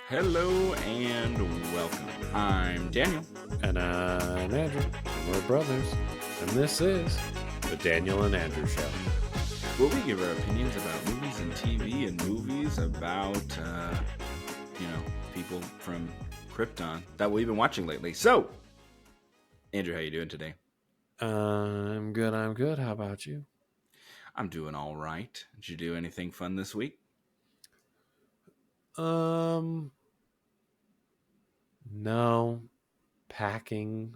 Hello and welcome. I'm Daniel. And I'm Andrew, and we're brothers. And this is the Daniel and Andrew Show. Where we give our opinions about movies and TV and movies about, people from Krypton that we've been watching lately. So, Andrew, how you doing today? I'm good. How about you? I'm doing all right. Did you do anything fun this week? Um, no. Packing.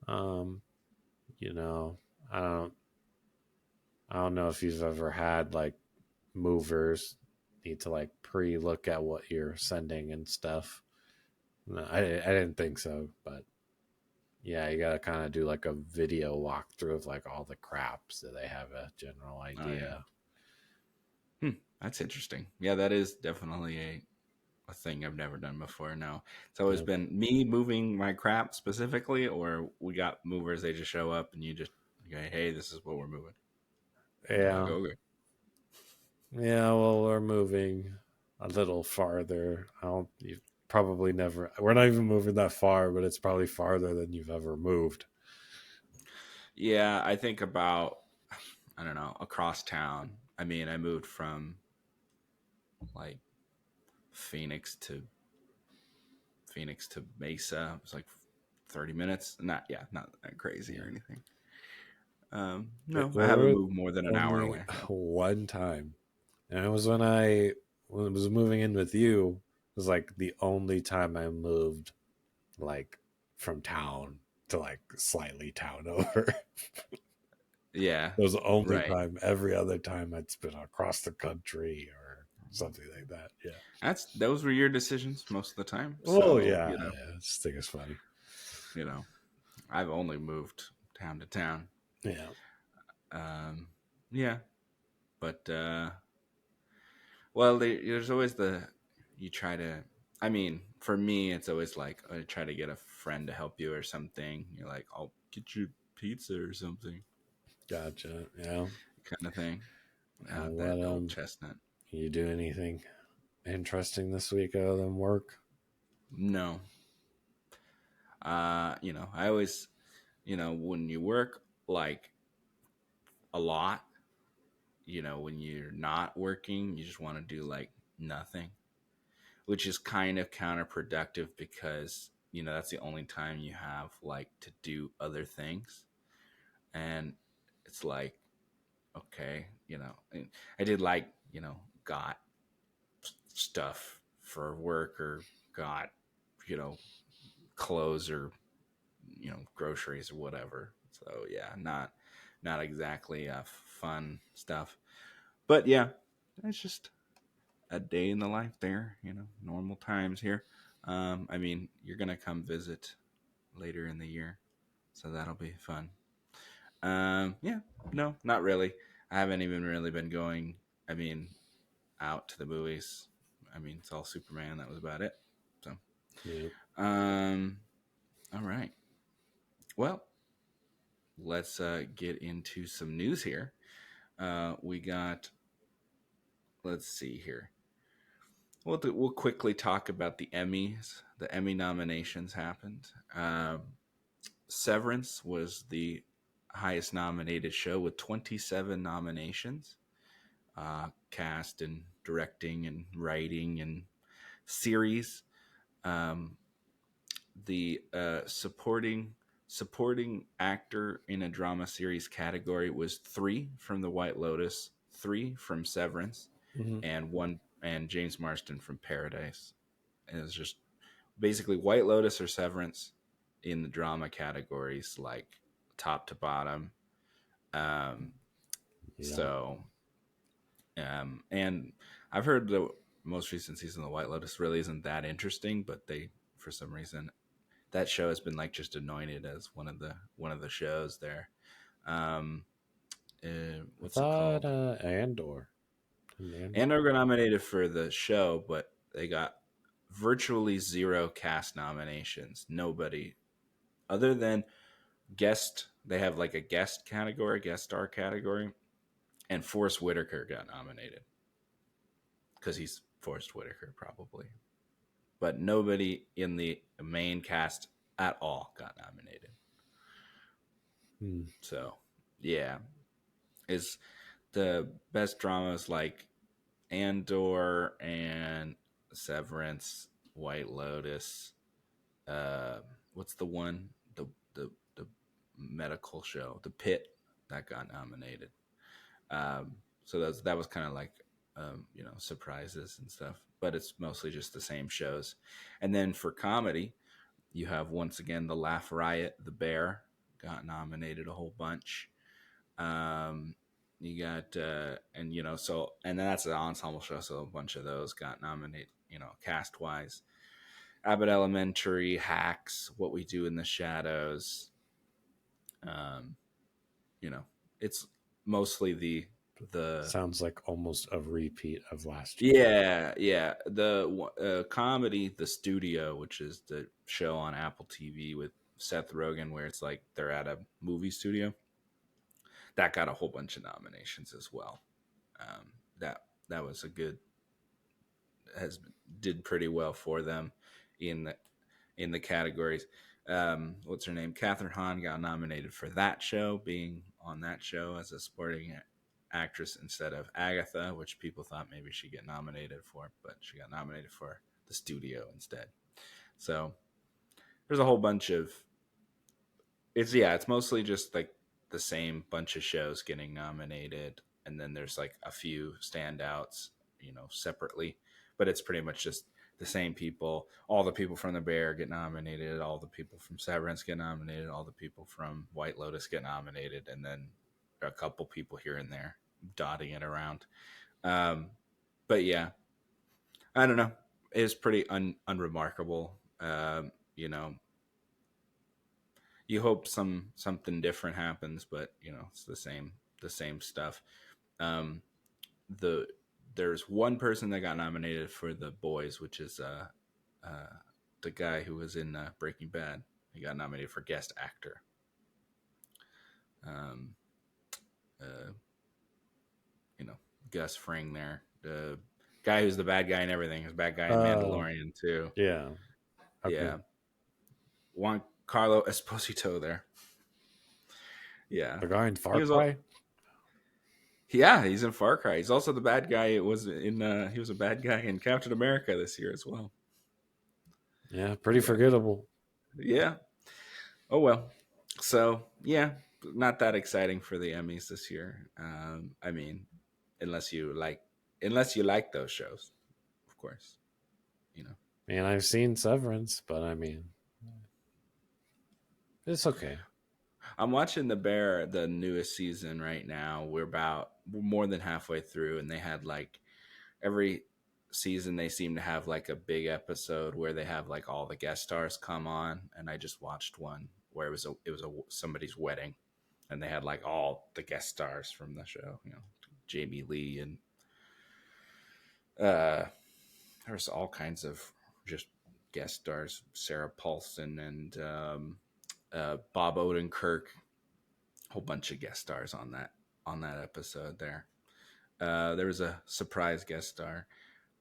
Um, you know, I don't I don't know if you've ever had like movers need to like pre-look at what you're sending and stuff. No, I didn't think so, but yeah, you gotta kind of do like a video walkthrough of like all the crap so they have a general Oh, yeah. idea. That's interesting. Yeah, that is definitely a thing I've never done before. No, it's always Yep. been me moving my crap specifically, or we got movers. They just show up and you just go, hey, this is what we're moving. And they're like, Yeah. okay. Yeah, well, we're moving a little farther. I don't, you probably never, we're not even moving that far, but it's probably farther than you've ever moved. Yeah, I think about, I don't know, across town. I mean, I moved from like Phoenix to Mesa. It was like 30 minutes. Not that crazy or Yeah. anything. No, I haven't Or moved more than an hour only away though. one time. And it was when I was moving in with you, it was like the only time I moved like from town to like slightly town over. Yeah, It was the only right. time. Every other time it's been across the country or something like that. Yeah. Those were your decisions most of the time. Oh So, yeah, yeah. I just think it's funny. you know, I've only moved town to town. Yeah. Um, yeah, but well, there's always you try to. I mean, for me, it's always like I try to get a friend to help you or something. You're like, I'll get you pizza or something, Gotcha. Yeah. kind of thing. What That old chestnut. you do anything interesting this week other than work? No, I always, when you work like a lot, when you're not working, you just want to do like nothing, which is kind of counterproductive because that's the only time you have like to do other things. And it's like, okay, I did like, got stuff for work or got, you know clothes or groceries or whatever. So yeah, not exactly fun stuff, but yeah, it's just a day in the life there, normal times here. I mean, you're gonna come visit later in the year, so that'll be fun. Yeah, no, not really. I haven't even really been going. I mean, out to the movies. I mean, it's all Superman. That was about it. So, Yeah. um, all right. Well, let's get into some news here. We got. Let's see here. We'll quickly talk about the Emmys. The Emmy nominations happened. Severance was the highest nominated show with 27 nominations. Cast and directing and writing and series. Um, the supporting actor in a drama series category was three from The White Lotus, three from Severance, Mm-hmm. and James Marsden from Paradise. And it was just basically White Lotus or Severance in the drama categories, like top to bottom. Um, Yeah. so, and I've heard the most recent season of The White Lotus really isn't that interesting, but they, for some reason, that show has been like just anointed as one of the shows there. Um, I what's it thought called? Andor. Andor. And they were nominated for the show, but they got virtually zero cast nominations. Nobody other than guest. They have like a guest category, guest star category, and Forrest Whitaker got nominated because he's Forrest Whitaker probably, but nobody in the main cast at all got nominated. Hmm. So yeah, is the best dramas like Andor and Severance, White Lotus. Uh, what's the one? The medical show, The Pit, that got nominated. So that was kind of like surprises and stuff, but it's mostly just the same shows. And then for comedy, you have once again the Laugh Riot, The Bear got nominated a whole bunch. You got and so and then that's an ensemble show, so a bunch of those got nominated, cast wise. Abbott Elementary, Hacks, What We Do in the Shadows. Um, you know, it's mostly the Sounds like almost a repeat of last year. yeah the comedy, The Studio, which is the show on Apple TV with Seth Rogen, where it's like they're at a movie studio. That got a whole bunch of nominations as well. Um, that that was a good has did pretty well for them in the categories. What's her name? Catherine Hahn got nominated for that show, being on that show as a supporting actress instead of Agatha, which people thought maybe she'd get nominated for, but she got nominated for The Studio instead. So there's a whole bunch of it's mostly just like the same bunch of shows getting nominated, and then there's like a few standouts, separately, but it's pretty much just the same people. All the people from The Bear get nominated, all the people from Severance get nominated, all the people from White Lotus get nominated, and then a couple people here and there dotting it around. um, but yeah, I don't know, it's pretty unremarkable. You know, you hope something different happens, but it's the same stuff. Um, the there's one person that got nominated for The Boys, which is uh, the guy who was in Breaking Bad. He got nominated for guest actor. Um, uh, you know, Gus Fring there, the guy who's the bad guy and everything. He's a bad guy in Oh, Mandalorian too. yeah. Okay. Yeah, Juan Carlo Esposito there. Yeah, The guy in he Far was. Cry? Yeah, he's in Far Cry. He's also the bad guy. It was in. He was a bad guy in Captain America this year as well. Yeah, pretty Yeah, forgettable. yeah. Oh well. So yeah, not that exciting for the Emmys this year. I mean, unless you like, unless you like those shows, of course. You know, Man, I've seen Severance, but I mean, it's okay. I'm watching The Bear, the newest season right now. We're more than halfway through, and they had like every season they seem to have like a big episode where they have like all the guest stars come on, and I just watched one where it was a somebody's wedding, and they had like all the guest stars from the show, Jamie Lee, and uh there's all kinds of just guest stars, Sarah Paulson and Bob Odenkirk, a whole bunch of guest stars on that episode there. There was a surprise guest star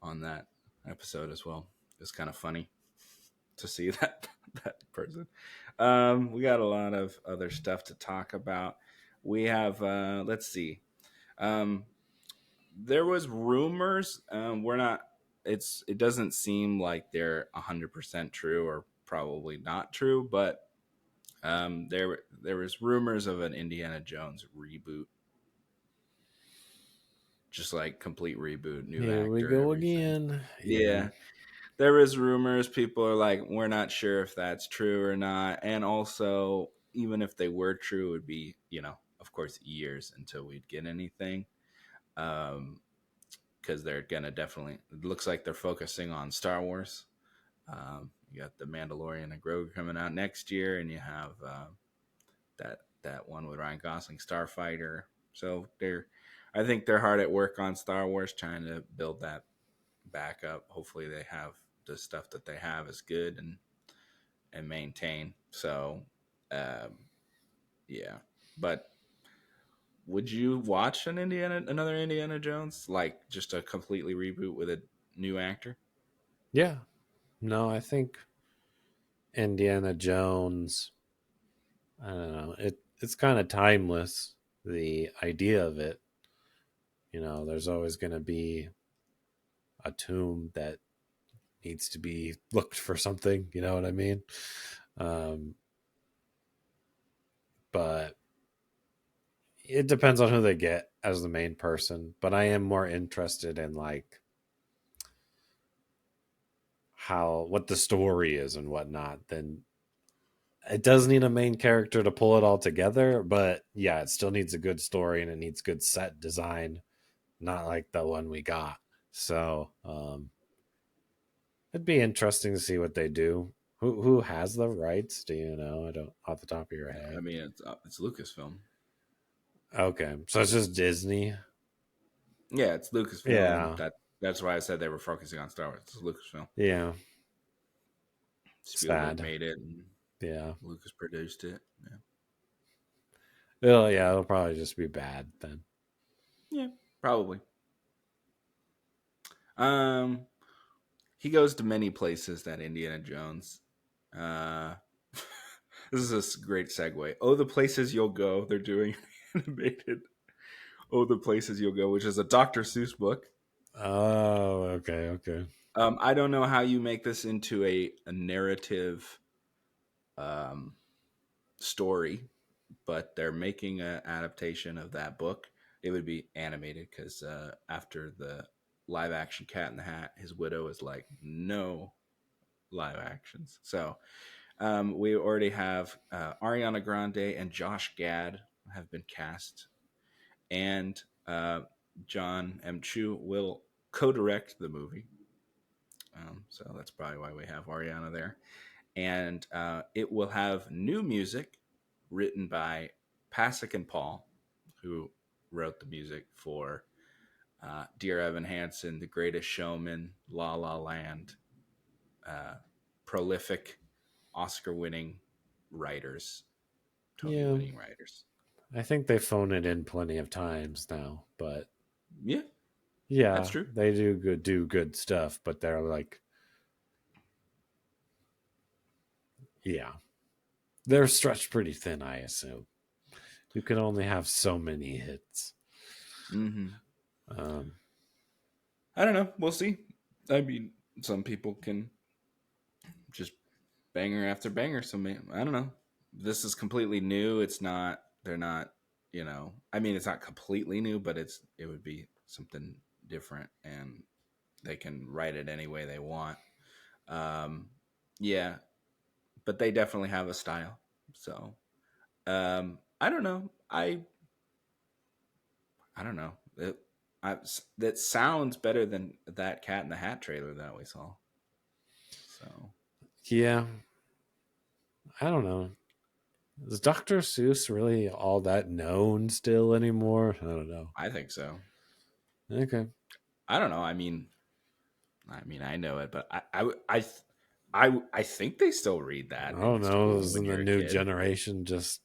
on that episode as well. It's kind of funny to see that person. We got a lot of other stuff to talk about. We have let's see. Um, there was rumors. We're not. It doesn't seem like they're 100% true, or probably not true, but there was rumors of an Indiana Jones reboot, just like complete reboot, new Here we actor, go everything. again. Yeah. Yeah, there is rumors. People are like, we're not sure if that's true or not, and also even if they were true, it would be of course years until we'd get anything. Um, because they're gonna definitely. It looks like they're focusing on Star Wars. You got the Mandalorian and Grogu coming out next year, and you have that one with Ryan Gosling, Starfighter. So I think they're hard at work on Star Wars, trying to build that back up. Hopefully, they have the stuff that they have is good and maintain. So, um, yeah. But would you watch another Indiana Jones, like just a completely reboot with it? new actor? Yeah. No, I think Indiana Jones, I don't know. It's kind of timeless, the idea of it. There's always going to be a tomb that needs to be looked for something, you know what I mean? Um but it depends on who they get as the main person, but I am more interested in like how what the story is and whatnot than it does need a main character to pull it all together, but yeah, it still needs a good story and it needs good set design, not like the one we got. So it'd be interesting to see what they do. Who has the rights? Do you know? I don't off the top of your I head. mean, it's Lucasfilm. Okay, so it's just Disney. Yeah, it's Lucasfilm. Yeah, That's why I said they were focusing on Star Wars. It's Lucasfilm. yeah. Spielberg Sad. made it, and Yeah. Lucas produced it. Yeah, It'll probably just be bad then. yeah, probably. Um, he goes to many places. That Indiana Jones. Uh, this is a great segue. Oh, the places you'll go. They're doing animated. Oh, the places you'll go, which is a Dr. Seuss book. Oh, okay, okay. I don't know how you make this into a narrative um, story, but they're making an adaptation of that book. It would be animated because after the live action Cat in the Hat, his widow is like, no live actions. So we already have Ariana Grande and Josh Gad have been cast, and John M. Chu will co-direct the movie. So that's probably why we have Ariana there. And it will have new music written by Pasek and Paul, who wrote the music for Dear Evan Hansen, The Greatest Showman, La La Land, uh, prolific Oscar-winning writers, Yeah, Tony-winning writers. I think they phone it in plenty of times now, but Yeah, that's yeah, true. they do good stuff, but they're like, yeah, they're stretched pretty thin. I assume you can only have so many hits. Mm-hmm. Um, I don't know. We'll see. I mean, some people can just banger after banger. So I don't know. This is completely new. It's not. They're not. I mean, it's not completely new, but it would be something different, and they can write it any way they want. Um, yeah, but they definitely have a style. So I don't know. I don't know. That sounds better than that Cat in the Hat trailer that we saw. So yeah, I don't know. Is Dr. Seuss really all that known still anymore? I don't know. I think so. Okay. I don't know. I mean, I know it, but I think they still read I that in don't know. school when Isn't the you're a new kid. generation just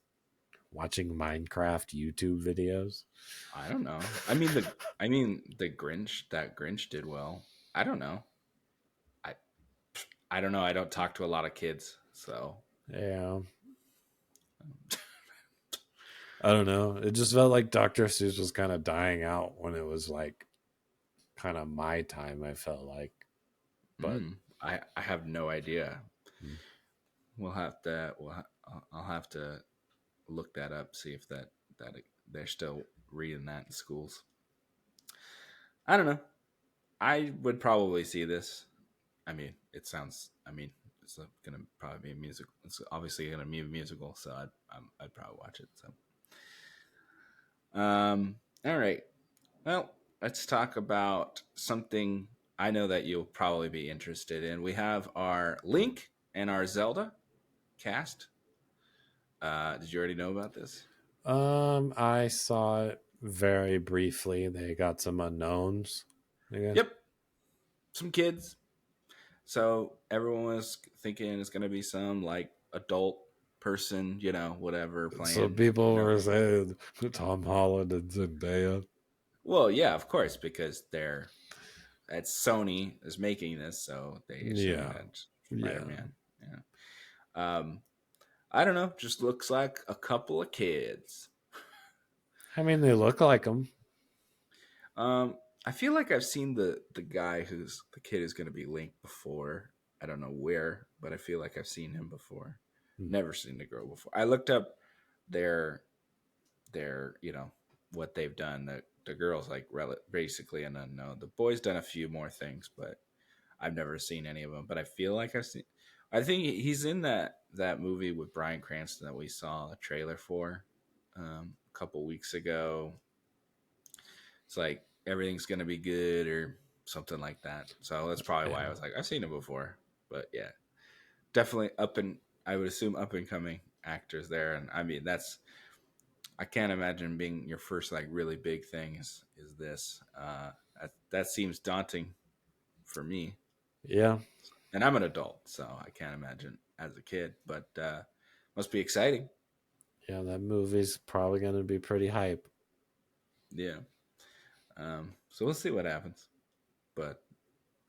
watching Minecraft YouTube videos? I don't know. I mean the Grinch. That Grinch did well. I don't know. I I don't know. I don't talk to a lot of kids, so Yeah. I don't know. It just felt like Dr. Seuss was kind of dying out when it was like kind of my time, I felt like. But I have no idea. mm, We'll have to. I'll have to look that up. See if that they're still reading that in schools. I don't know. I would probably see this. I mean, it sounds. I mean, it's gonna probably be a musical. It's obviously gonna be a musical, so I'd probably watch it. So, all right. Well, let's talk about something I know that you'll probably be interested in. We have our Link and our Zelda cast. Did you already know about this? I saw it very briefly. They got some unknowns, I guess. Yep, some kids. So everyone was thinking it's gonna be some like adult person, whatever, So playing, people were saying Tom Holland and Zendaya. Well, yeah, of course, because It's Sony is making this, so they assume Yeah. that Spider Yeah. Man. Yeah. Um, I don't know. Just looks like a couple of kids. I mean, they look like them. Um, I feel like I've seen the guy who's the kid who's going to be Link before. I don't know where, but I feel like I've seen him before. Never seen the girl before. I looked up their what they've done. The girl's like basically an unknown. The boy's done a few more things, but I've never seen any of them. But I feel like I've seen. I think he's in that movie with Bryan Cranston that we saw a trailer for a couple weeks ago. It's like everything's gonna be good or something like that. So that's probably why I Yeah. was like, I've seen him before. But yeah, definitely up and I would assume up and coming actors there. And I mean that's I can't imagine being your first like really big thing is this. That seems daunting for me, Yeah. and I'm an adult, so I can't imagine as a kid. But must be exciting. Yeah. That movie's probably going to be pretty hype. Yeah. So we'll see what happens. But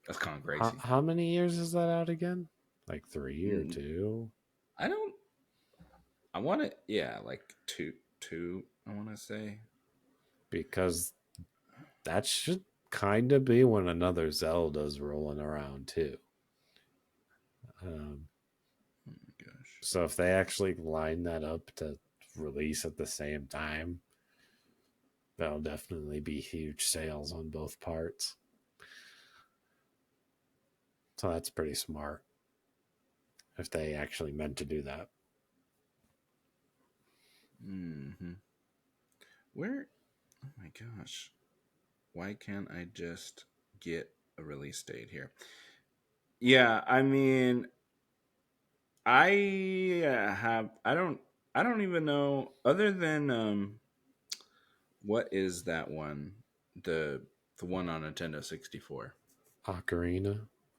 that's kind of How, crazy. how many years is that out again? Like 3 or 2? I don't. I want to. Yeah, like two. I want to say. Because that should kind of be when another Zelda's rolling around too. Um, Oh my gosh. so if they actually line that up to release at the same time, that'll definitely be huge sales on both parts. So that's pretty smart if they actually meant to do that. Hmm. Where? Oh my gosh. Why can't I just get a release date here? Yeah, I mean, I have. I don't even know. Other than what is that one? The the one on Nintendo 64. Ocarina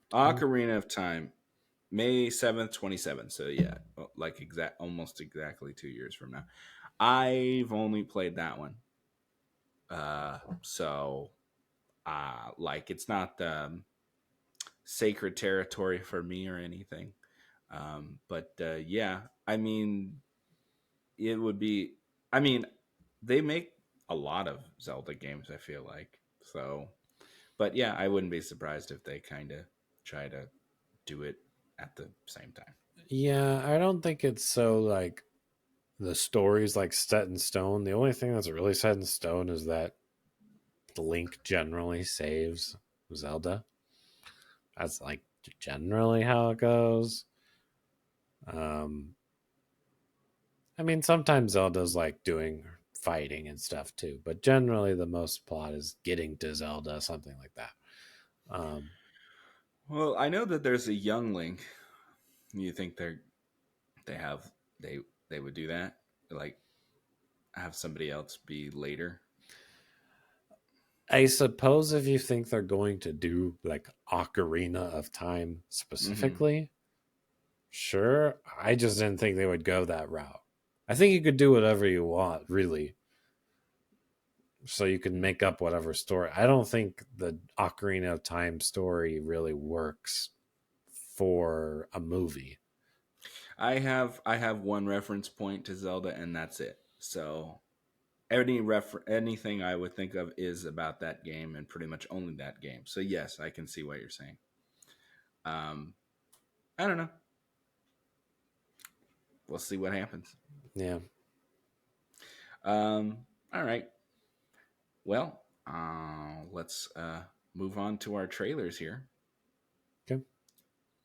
time? Ocarina of Time, May 7th, 27. So yeah, like almost exactly 2 years from now. I've only played that one. So like it's not sacred territory for me or anything. But yeah, I mean, it would be. I mean, they make a lot of Zelda games. I feel like so, but yeah, I wouldn't be surprised if they kind of try to do it at the same time. Yeah, I don't think it's so like the story's like set in stone. The only thing that's really set in stone is that Link generally saves Zelda. That's like generally how it goes. Um, I mean, sometimes Zelda's like doing fighting and stuff too, but generally the most plot is getting to Zelda, something like that. Um, Well, I know that there's a young Link. You think they have they they would do that? Like have somebody else be later? I suppose if you think they're going to do like Ocarina of Time Mm-hmm. specifically, sure. I just didn't think they would go that route. I think you could do whatever you want, really. So you can make up whatever story. I don't think the Ocarina of Time story really works for a movie. I have one reference point to Zelda, and that's it. So anything I would think of is about that game, and pretty much only that game. So yes, I can see what you're saying. Um, I don't know. We'll see what happens. Yeah. All right. Well, let's move on to our trailers here. Okay.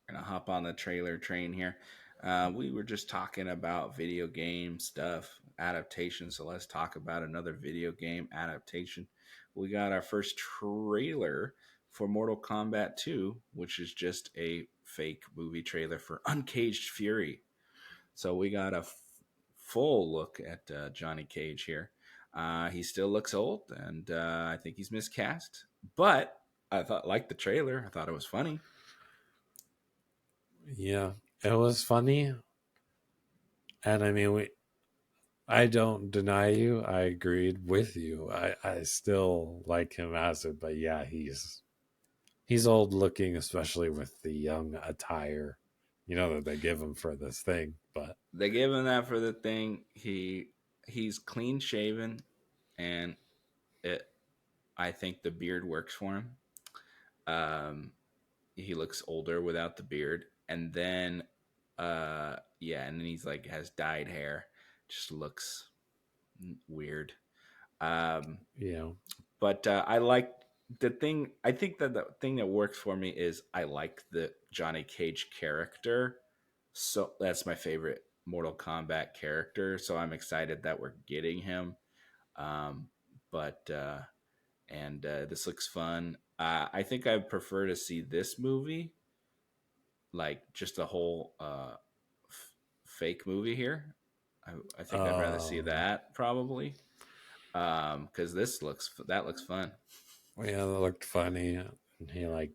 Gonna hop on the trailer train here. We were just talking about video game stuff, adaptation. So let's talk about another video game adaptation. We got our first trailer for Mortal Kombat 2, which is just a fake movie trailer for Uncaged Fury. So we got a full look at Johnny Cage here. He still looks old, and I think he's miscast. But I thought, like the trailer, I thought it was funny. Yeah. It was funny. And I mean, I don't deny you. I agreed with you. I still like him as it, but yeah, he's He's old looking, especially with the young attire, that they give him for this thing. But They gave him that for the thing. He's clean shaven, and it, I think the beard works for him. Um, he looks older without the beard, and then yeah, and then he's like has dyed hair, just looks weird. Um, you know, but I like the thing. I think that the thing that works for me is I like the Johnny Cage character. So that's my favorite Mortal Kombat character. So I'm excited that we're getting him. Um, but and this looks fun. I think I prefer to see this movie, like just a whole fake movie here. I think I'd rather see um, that probably, because that looks fun. yeah, that looked funny. And he like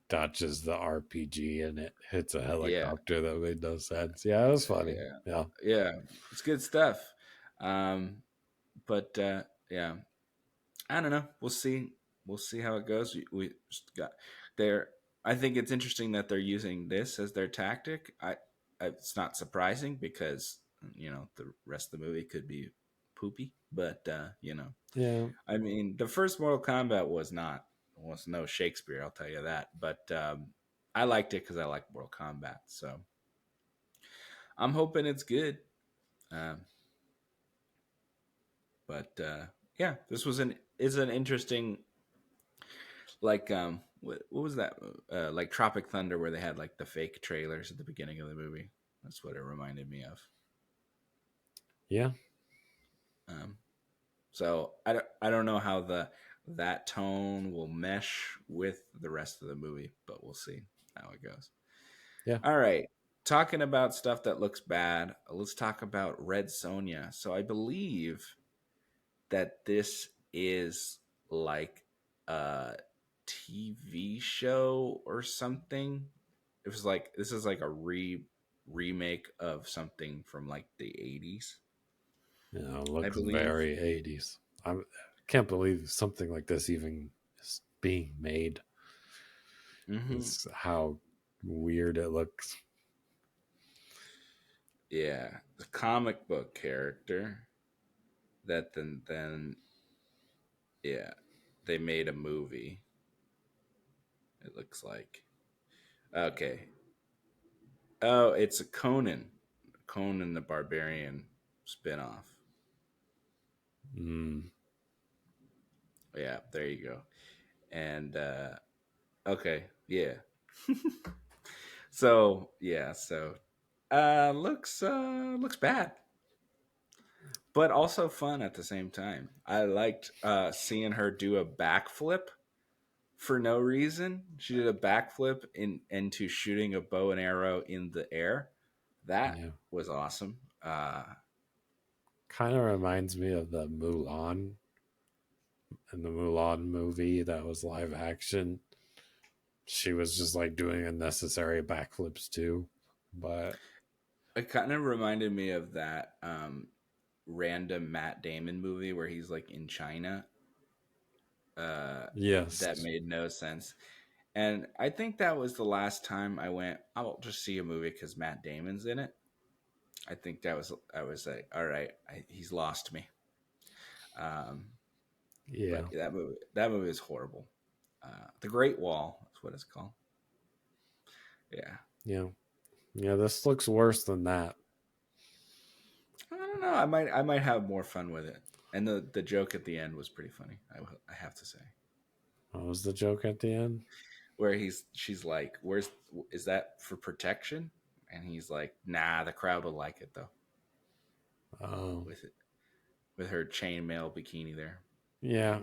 dodges the RPG and it hits a Yeah, helicopter that made no sense. Yeah, it was funny. yeah, Yeah, yeah. It's good stuff. Um, but yeah, I don't know. We'll see. We'll see how it goes. We just got there. I think it's interesting that they're using this as their tactic. It's not surprising because the rest of the movie could be poopy, but yeah, I mean, the first Mortal Kombat was no Shakespeare. I'll tell you that. But I liked it because I like Mortal Kombat. So I'm hoping it's good. Um, but yeah, this was an is an interesting, like what was that, like Tropic Thunder, where they had like the fake trailers at the beginning of the movie. That's what it reminded me of. yeah, um, so I don't know how the that tone will mesh with the rest of the movie, but we'll see how it goes. yeah. All right, talking about stuff that looks bad, let's talk about Red Sonja. So I believe that this is like a TV show or something. It was like this is like a remake of something from like the 80s, I Looks believe. very 80s. I can't believe something like this even is being made. Hmm. It's how weird it looks. Yeah, the comic book character that then yeah, they made a movie. It looks like, okay. Oh, it's a Conan the Barbarian spinoff. Mm, Yeah, there you go. And okay, yeah. So yeah, so looks bad, but also fun at the same time. I liked seeing her do a backflip for no reason. She did a backflip into shooting a bow and arrow in the air. That yeah. was awesome. Kind of reminds me of the Mulan in the Mulan movie that was live action. She was just like doing unnecessary backflips too. But It kind of reminded me of that random Matt Damon movie where he's like in China. Uh, that yes, made no sense. And I think that was the last time I went, I'll just see a movie because Matt Damon's in it. I think I was like, all right, he's lost me. Um, yeah, but that movie is horrible. The Great Wall is what it's called. Yeah. yeah, yeah. This looks worse than that. I don't know. I might have more fun with it. And the joke at the end was pretty funny. I have to say, What was the joke at the end? where she's like, "Where's is that for protection?" And he's like, "Nah, the crowd will like it though." Oh, With it, with her chainmail bikini there, yeah,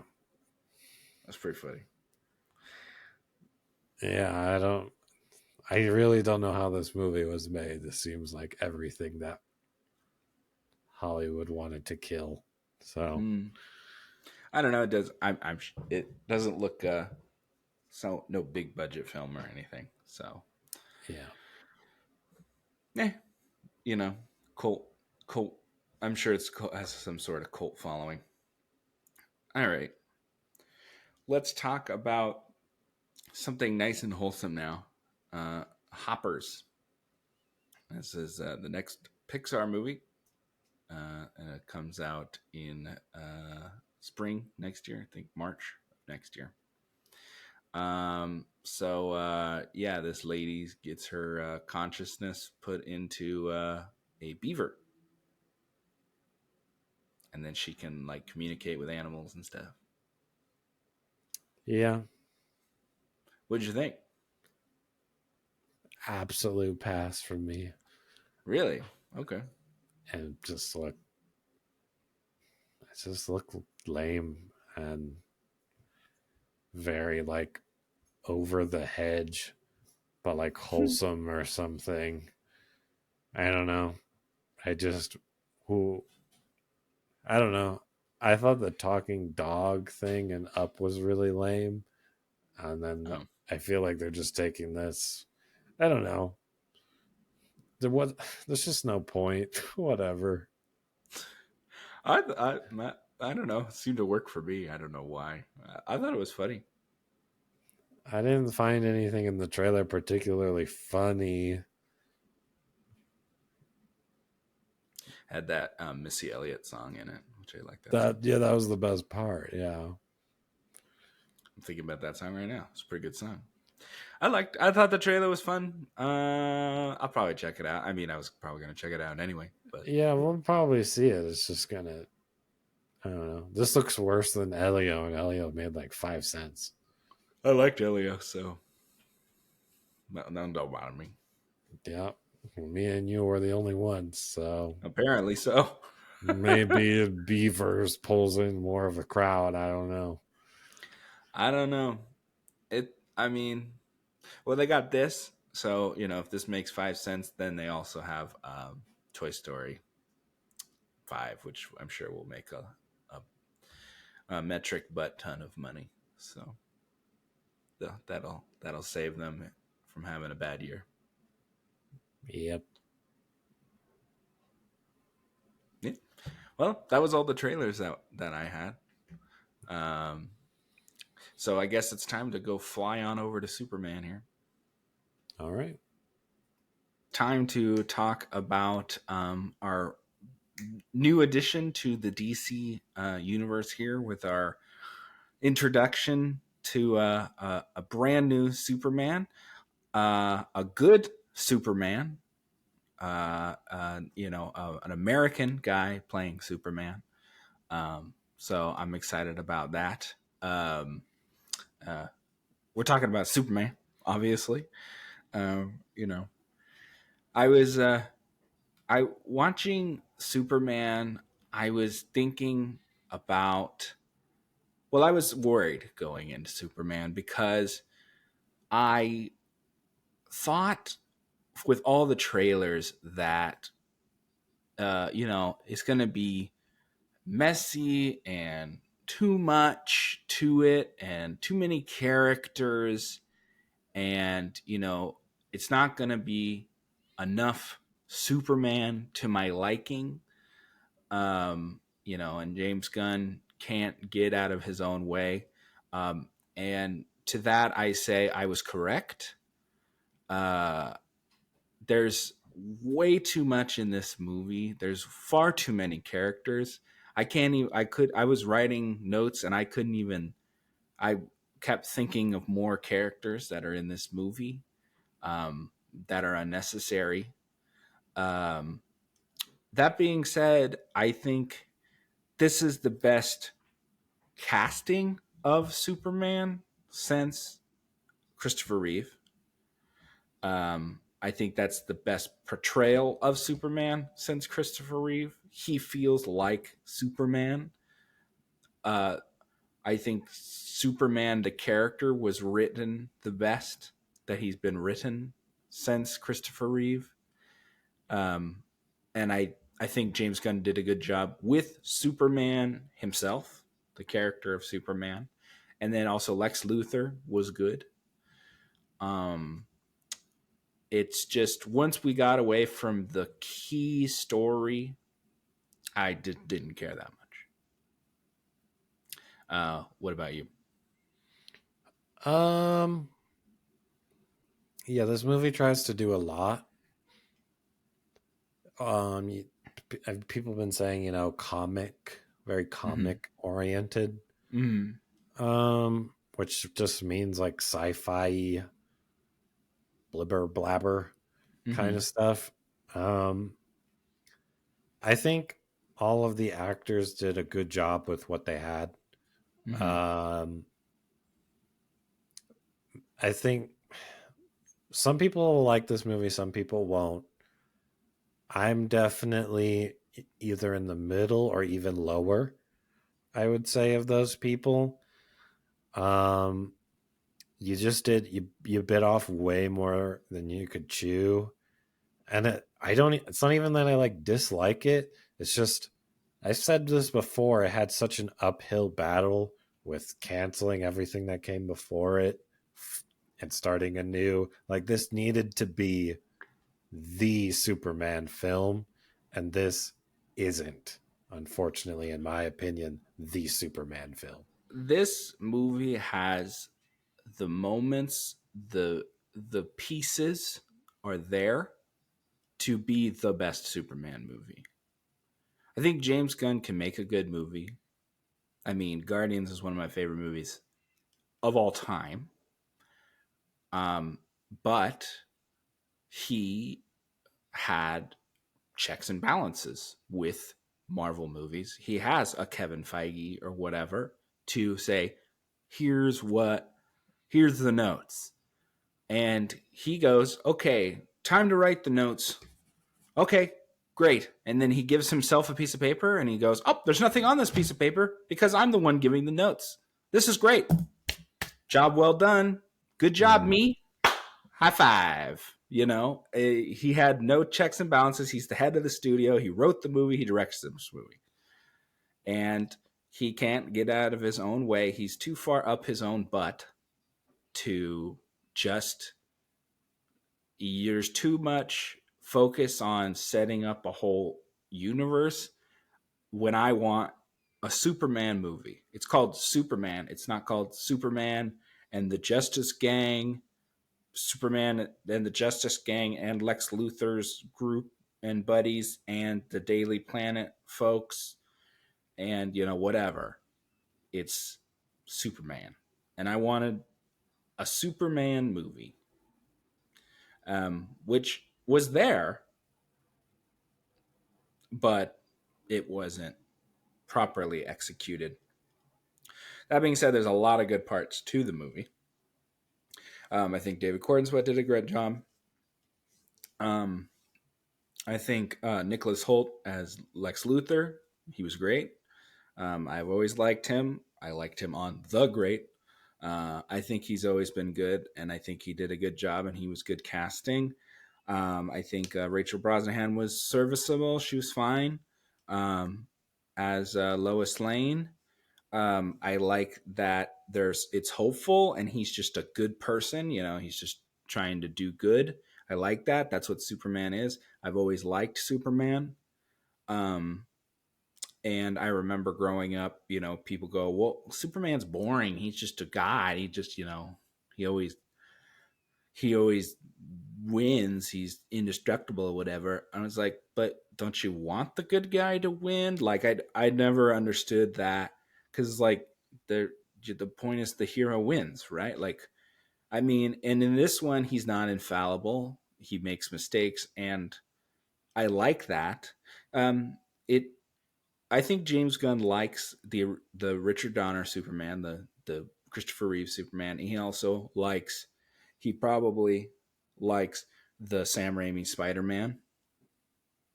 that's pretty funny. yeah. I don't. I really don't know how this movie was made. This seems like everything that Hollywood wanted to kill. So Hmm. I don't know. It does. It doesn't look so no big budget film or anything. So yeah, yeah, you know, cult cult. I'm sure has some sort of cult following. All right, let's talk about Something nice and wholesome now. Hoppers. This is the next Pixar movie, and it comes out in spring next year. I think March of next year. Yeah, this lady gets her consciousness put into a beaver, and then she can like communicate with animals and stuff. Yeah, What did you think? absolute pass from me. Really? Okay. And just look lame and very like over the hedge, but like wholesome or something. I don't know. I just who I don't know. I thought the talking dog thing and Up was really lame, and then Oh, I feel like they're just taking this. I don't know. There was there's just no point. Whatever. I don't know. It seemed to work for me. I don't know why. I thought it was funny. I didn't find anything in the trailer particularly funny. Had that Missy Elliott song in it, which I like that song. That yeah, that was the best part. Yeah. I'm thinking about that song right now. It's a pretty good song. I thought the trailer was fun. I'll probably check it out. I mean, I was probably gonna check it out anyway, but Yeah, we'll probably see it. It's just gonna I don't know. This looks worse than Elio, and Elio made like 5 cents. I liked Elio, so don't bother me. Yeah. Well, me and you were the only ones, so Apparently so. maybe Beavers pulls in more of a crowd. I don't know. I don't know. I mean, well, they got this, so if this makes 5 cents, then they also have Toy Story 5, which I'm sure will make a metric butt ton of money. So that'll save them from having a bad year. Yep. Yeah. Well, that was all the trailers that I had. Um, so I guess it's time to go fly on over to Superman here. All right. Time to talk about our new addition to the DC universe here with our introduction to a brand new Superman, a good Superman, an American guy playing Superman. So I'm excited about that. Um, uh, we're talking about Superman, obviously. Um, you know, I was I watching Superman. I was thinking about. Well, I was worried going into Superman because I thought with all the trailers that it's going to be messy and too much to it and too many characters, and it's not going to be enough Superman to my liking. And James Gunn can't get out of his own way. And to that I say I was correct. uh there's way too much in this movie. There's far too many characters. I can't even. I was writing notes and I couldn't even. I kept thinking of more characters that are in this movie, that are unnecessary. Um, that being said, I think this is the best casting of Superman since Christopher Reeve. I think that's the best portrayal of Superman since Christopher Reeve. He feels like Superman. Uh, I think Superman, the character, was written the best that he's been written since Christopher Reeve. Um, and I think James Gunn did a good job with Superman himself, the character of Superman. And then also Lex Luthor was good. Um, it's just once we got away from the key story, didn't care that much. What about you? Um, Yeah, this movie tries to do a lot. You, people have been saying, comic, very Mm-hmm. comic oriented, Mm-hmm. which just means like sci-fi blibber blabber kind Mm-hmm. of stuff. Um, I think all of the actors did a good job with what they had. Mm-hmm. Um, I think some people will like this movie, some people won't. I'm definitely either in the middle or even lower, I would say, of those people. Um, you just did you bit off way more than you could chew, and I don't. It's not even that I like dislike it. It's just I've said this before. It had such an uphill battle with canceling everything that came before it and starting anew. Like this needed to be the Superman film, and this isn't, unfortunately, in my opinion, the Superman film. This movie has the moments, the pieces are there to be the best Superman movie. I think James Gunn can make a good movie. I mean, Guardians is one of my favorite movies of all time. Um, but he had checks and balances with Marvel movies. He has a Kevin Feige or whatever to say, here's what, here's the notes. And he goes, okay, time to write the notes. Okay, great. And then he gives himself a piece of paper and he goes, oh, there's nothing on this piece of paper because I'm the one giving the notes. This is great. Job well done. Good job, Mm. me. High five. He had no checks and balances. He's the head of the studio. He wrote the movie. He directs this movie. And he can't get out of his own way. He's too far up his own butt to just, there's too much focus on setting up a whole universe when I want a Superman movie. It's called Superman. It's not called Superman and the Justice Gang, Superman and the Justice Gang and Lex Luthor's group and buddies and the Daily Planet folks and whatever. It's Superman. And I wanted a Superman movie, which was there, but it wasn't properly executed. That being said, there's a lot of good parts to the movie. I think David Cornswet did a great job. Um, I think Nicholas Holt as Lex Luthor, he was great. I've always liked him. I liked him on The Great. I think he's always been good, and I think he did a good job, and he was good casting. I think Rachel Brosnahan was serviceable. She was fine as Lois Lane. I like that it's hopeful, and he's just a good person. He's just trying to do good. I like that. That's what Superman is. I've always liked Superman. Um, and I remember growing up, people go, "Well, Superman's boring. He's just a guy. He just, he always he always wins. He's indestructible or whatever." I was like, "But don't you want the good guy to win?" Like I never understood that because like the point is the hero wins, right? Like I mean, and in this one, he's not infallible. He makes mistakes, and I like that. It I think James Gunn likes the Richard Donner Superman, the Christopher Reeve Superman. He probably likes the Sam Raimi Spider Man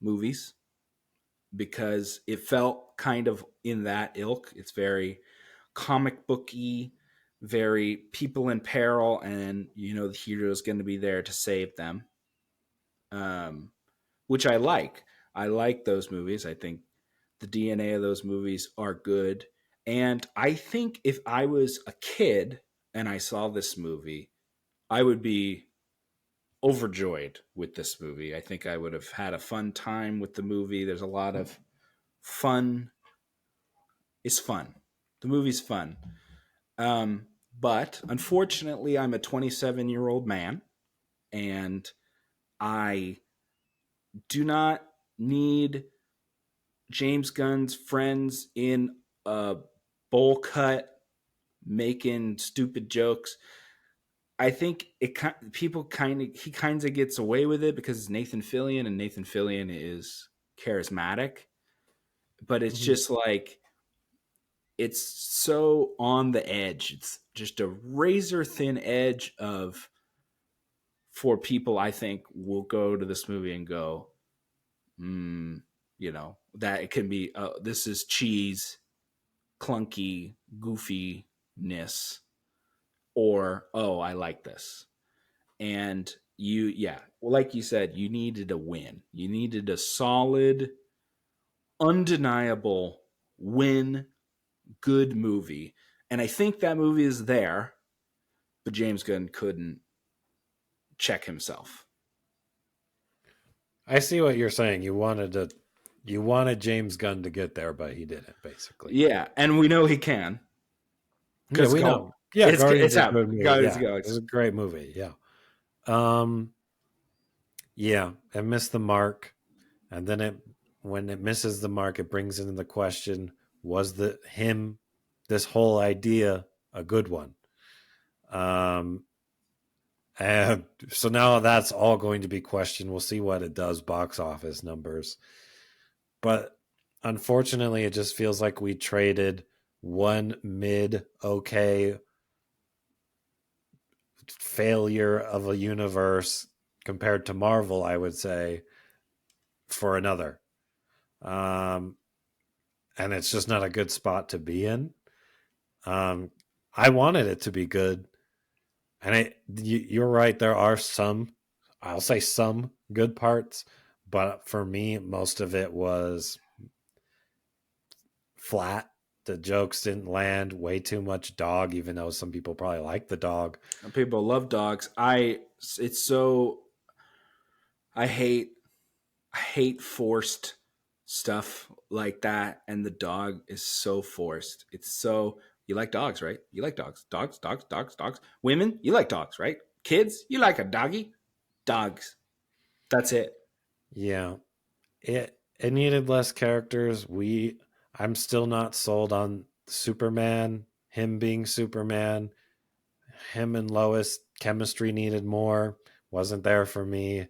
movies because it felt kind of in that ilk. It's very comic booky, very people in peril, and the hero's going to be there to save them. Um, which I like. I like those movies. I think the DNA of those movies are good. And I think if I was a kid and I saw this movie, I would be overjoyed with this movie. I think I would have had a fun time with the movie. There's a lot of fun. It's fun. The movie's fun. But unfortunately, I'm a 27-year-old man And I do not need James Gunn's friends in a bowl cut making stupid jokes. I think people kind of gets away with it because it's Nathan Fillion, and Nathan Fillion is charismatic, but it's Mhm. just like it's so on the edge. It's just a razor thin edge of for people I think will go to this movie and go, that it can be this is cheese, clunky, goofiness, or oh, I like this. And yeah, well, like you said, you needed a win. You needed a solid, undeniable win, good movie. And I think that movie is there, but James Gunn couldn't check himself. I see what you're saying. You wanted James Gunn to get there, but he didn't. Basically, Yeah, and we know he can yeah, because we know. Yeah, it's Guardians is a good out. movie. Guardians of Yeah, the it's a Galaxy. great movie. Yeah, um, yeah, it missed the mark, and then when it misses the mark, it brings into the question: was this whole idea a good one? Um, and so now that's all going to be questioned. We'll see what it does box office numbers. But unfortunately, it just feels like we traded one mid okay failure of a universe compared to Marvel, I would say, for another. Um, and it's just not a good spot to be in. Um, I wanted it to be good, and you're right. There are some, I'll say some good parts, but for me, most of it was flat. The jokes didn't land. Way too much dog, even though some people probably like the dog. People love dogs. It's so I hate I hate forced stuff like that, and the dog is so forced. It's so you like dogs, right? You like dogs, dogs, dogs, dogs, dogs. Women, you like dogs, right? Kids, you like a doggy, dogs. That's it. Yeah, it needed less characters. I'm still not sold on Superman. Him being Superman. Him and Lois chemistry needed more. Wasn't there for me.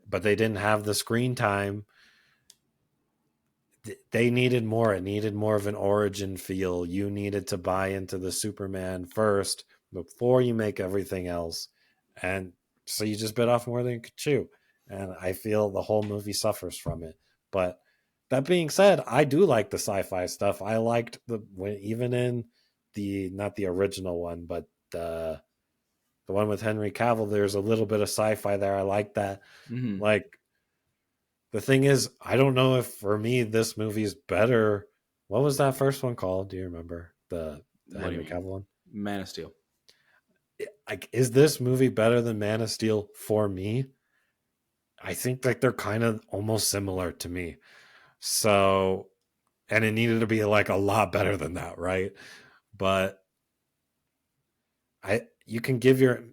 But they didn't have the screen time. They needed more. It needed more of an origin feel. You needed to buy into the Superman first before you make everything else. And so you just bit off more than you could chew. And I feel the whole movie suffers from it. But that being said, I do like the sci-fi stuff. I liked even in the not the original one, but the one with Henry Cavill, there's a little bit of sci-fi there. I like that. Mm-hmm. Like the thing is, I don't know if for me this movie is better. What was that first one called? Do you remember the What do you Henry mean, Cavill one? Man of Steel? Like, is this movie better than Man of Steel for me? I think like they're kind of almost similar to me. So, and it needed to be like a lot better than that, right? But you can give your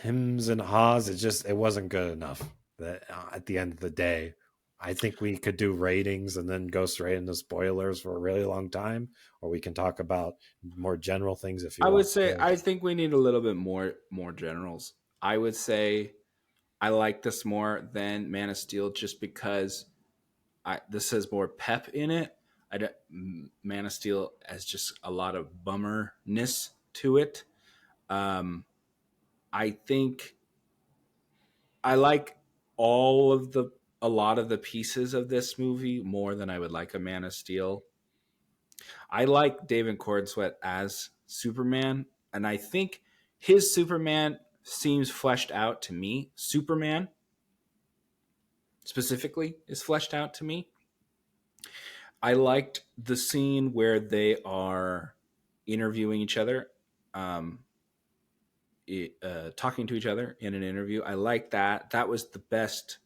hymns and haws. It wasn't good enough. That at the end of the day, I think we could do ratings and then go straight into spoilers for a really long time, or we can talk about more general things if you I would want say to. I think we need a little bit more generals. I would say I like this more than Man of Steel just because this has more pep in it. Man of Steel has just a lot of bummerness to it. Um, I think I like all of the a lot of the pieces of this movie more than I would like a Man of Steel. I like David Cornsweet as Superman, and I think his Superman seems fleshed out to me. Superman specifically is fleshed out to me. I liked the scene where they are interviewing each other, um, talking to each other in an interview. I like that. That was the best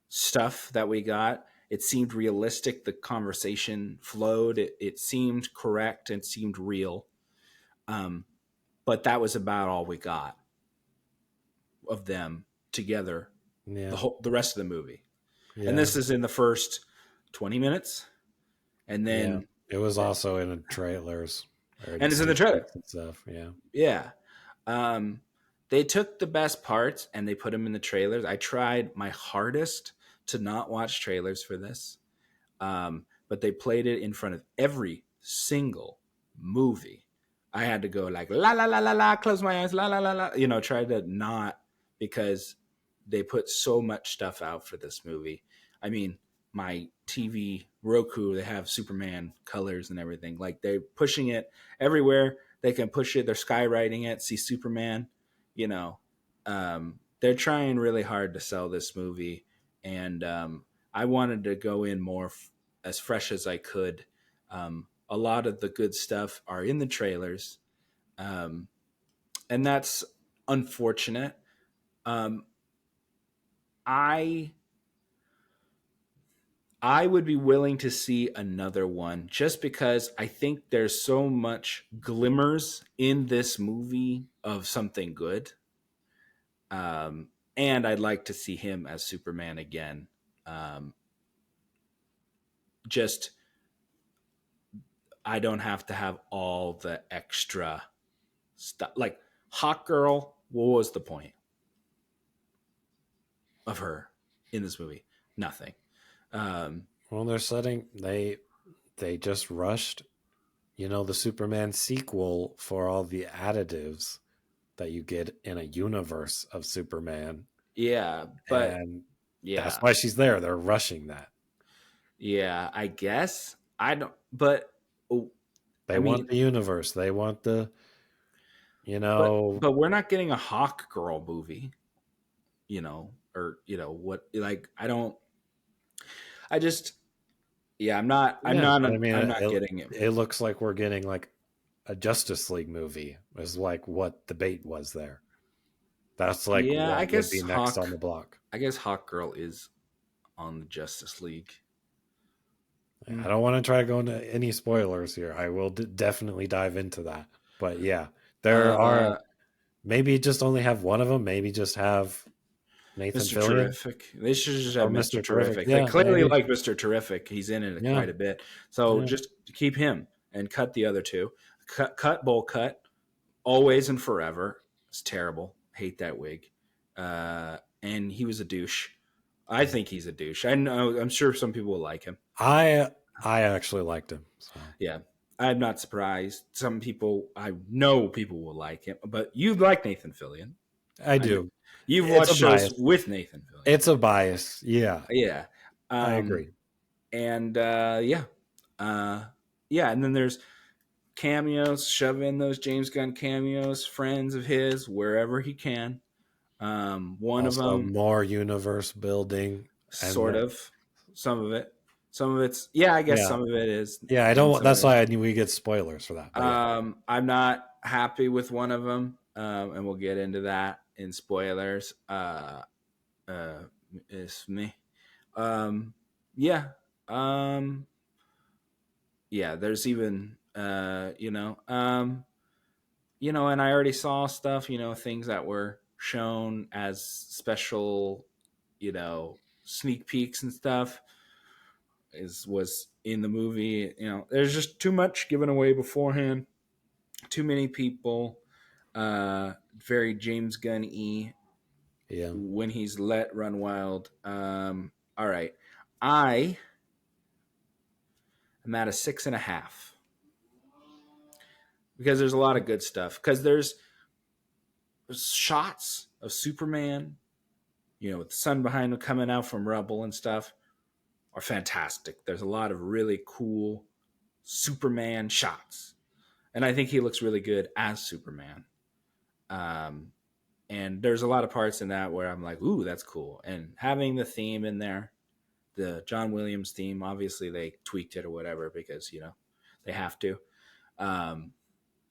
stuff that we got. It seemed realistic. The conversation flowed. It seemed correct and seemed real. Um, but that was about all we got of them together Yeah. the rest of the movie. And Yeah. this is in the first 20 minutes, and Yeah. then It was also in the trailers or in and it's in the sneak trailer. peeks and stuff. Yeah. Yeah. Um, they took the best parts and they put them in the trailers. I tried my hardest to not watch trailers for this, but they played it in front of every single movie. I had to go like la la la la la, close my eyes, la la la la, try to not, because they put so much stuff out for this movie. I mean, my TV Roku, they have Superman colors and everything. Like they're pushing it everywhere. They can push it. They're skywriting it. See Superman. You know, they're trying really hard to sell this movie, and I wanted to go in more as fresh as I could. A lot of the good stuff are in the trailers, um, and that's unfortunate. Um, I I would be willing to see another one just because I think there's so much glimmers in this movie of something good. And I'd like to see him as Superman again. Um, just I don't have to have all the extra stuff. Like Hawk Girl, what was the point of her in this movie? Nothing. Um, Well, they're setting they just rushed, the Superman sequel for all the additives that you get in a universe of Superman, yeah, but and that's yeah, why she's there. They're rushing that. yeah, I guess I don't. But oh, They I want mean, the universe. They want the, you but know, but we're not getting a Hawk Girl movie, or what? Like I don't. I just yeah, yeah. I mean, I'm not getting it. it looks like we're getting like a Justice League movie. Is like what the bait was there. That's like Yeah, what would be next on the block. I guess Hawk Girl is on the Justice League. I Hmm. don't want to try to go into any spoilers here. I will definitely dive into that. But yeah, there are Uh, maybe just only have one of them. Maybe just have Nathan Mr. Fillion Terrific. They should just have or Mr. Mr. Terrific. Terrific. They Yeah, clearly maybe. like Mr. Terrific. He's in it Yeah, quite a bit. So yeah. just keep him and cut the other two. Cut bowl cut. Always and forever. It's terrible. Hate that wig. And he was a douche. I think he's a douche. I know. I'm sure some people will like him. I actually liked him. So Yeah, I'm not surprised. Some people, I know people will like him, but you like Nathan Fillion. I I know do. you've It's watched a shows bias. with Nathan Fillion. It's a bias. Yeah, Yeah, I um, agree. and uh, yeah, and then there's cameos. Shove in those James Gunn cameos, friends of his wherever he can. One of Also, them, more universe building, and sort of, some of it. Some of it's yeah, I guess yeah, some of it is, yeah. I and don't. some of That's it. why I knew we get spoilers for that. But yeah, I'm not happy with one of them, and we'll get into that in spoilers. Uh, it's me. Um, yeah. Um, yeah. There's even, and I already saw stuff, things that were shown as special, sneak peeks and stuff was in the movie. There's just too much given away beforehand. Too many people. Very James Gunn y yeah. when he's let run wild. All right, I am at a 6.5 because there's a lot of good stuff. Because there's shots of Superman, with the sun behind him coming out from rubble and stuff, are fantastic. There's a lot of really cool Superman shots, and I think he looks really good as Superman. Um, and there's a lot of parts in that where I'm like, ooh, that's cool. And having the theme in there, the John Williams theme, obviously they tweaked it or whatever because, they have to. Um,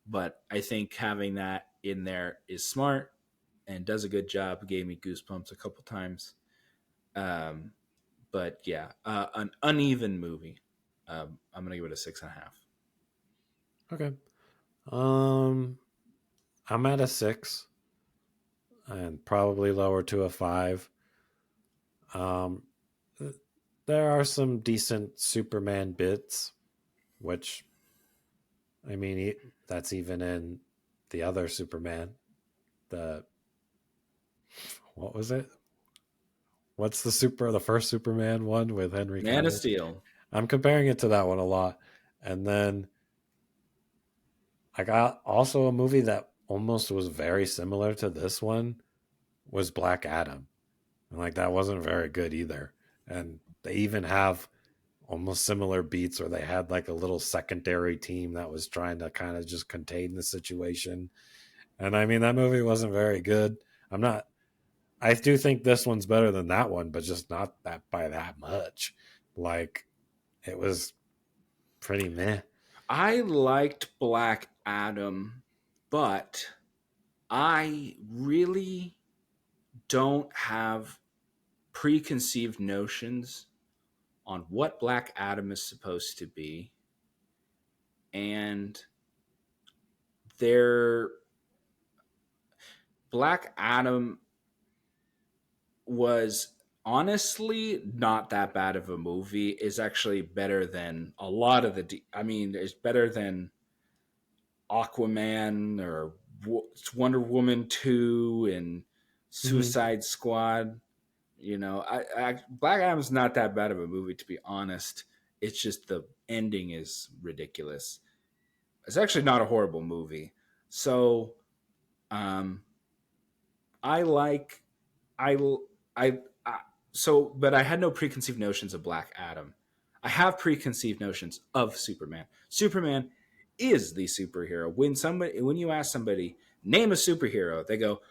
but I think having that in there is smart and does a good job. Gave me goosebumps a couple times. Um, but yeah, an uneven movie. I'm going to give it a 6.5. Okay. Um, I'm at a 6. and probably lower to a 5. Um, there are some decent Superman bits, which I mean, that's even in the other Superman. The what was it? What's the first Superman one with Henry Man of Cavill? Steel. I'm comparing it to that one a lot. And then I got also a movie that almost was very similar to this one was Black Adam. And like that wasn't very good either. And they even have almost similar beats where they had like a little secondary team that was trying to kind of just contain the situation. And I mean that movie wasn't very good. I'm not I do think this one's better than that one, but just not that by that much. Like it was pretty meh. I liked Black Adam, but I really don't have preconceived notions on what Black Adam is supposed to be. And their Black Adam was honestly not that bad of a movie. Is actually better than a lot of I mean, it's better than Aquaman or Wonder Woman 2 and Mm-hmm. Suicide Squad. You know, Black Adam's not that bad of a movie, to be honest. It's just the ending is ridiculous. It's actually not a horrible movie. So, um, I like I I so, but I had no preconceived notions of Black Adam. I have preconceived notions of Superman. Superman is the superhero. When you ask somebody name a superhero, they go,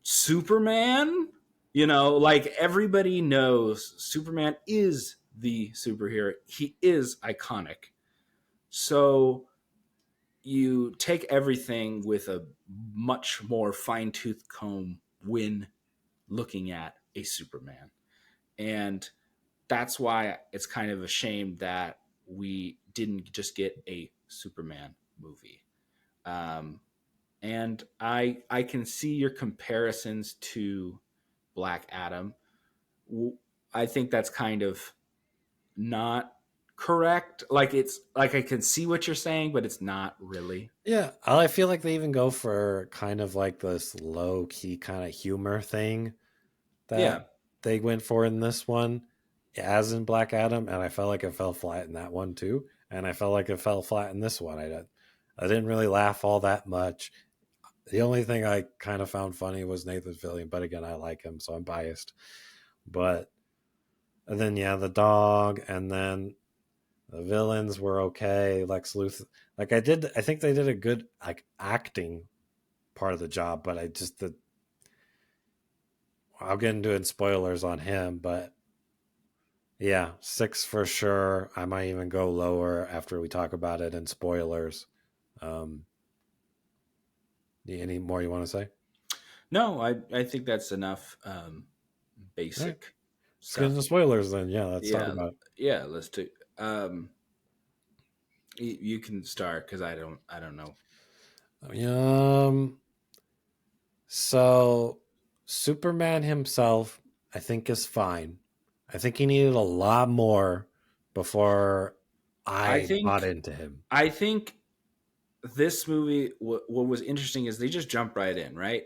Superman." You know, like everybody knows Superman is the superhero. He is iconic. So you take everything with a much more fine tooth comb when looking at a Superman. And that's why it's kind of a shame that we didn't just get a Superman movie. Um, and I can see your comparisons to Black Adam. I think that's kind of not correct. Like it's like I can see what you're saying, but it's not really. Yeah, I feel like they even go for kind of like this low key kind of humor thing that Yeah. they went for in this one, as in Black Adam, and I felt like it fell flat in that one too, and I felt like it fell flat in this one. I didn't really laugh all that much. The only thing I kind of found funny was Nathan Fillion, but again, I like him, so I'm biased. But and then yeah, the dog, and then the villains were okay. Lex Luthor, like I think they did a good like acting part of the job, but I'll get into it in spoilers on him, but yeah, 6 for sure. I might even go lower after we talk about it in spoilers. Um, any more you want to say? No, I think that's enough All right, basic let's get stuff. into spoilers then. Yeah, let's talk Yeah, about yeah. Let's do. You can start because I don't know. it. So Superman himself, I think, is fine. I think he needed a lot more before I I bought think into him. I think this movie. What was interesting is they just jump right in, right?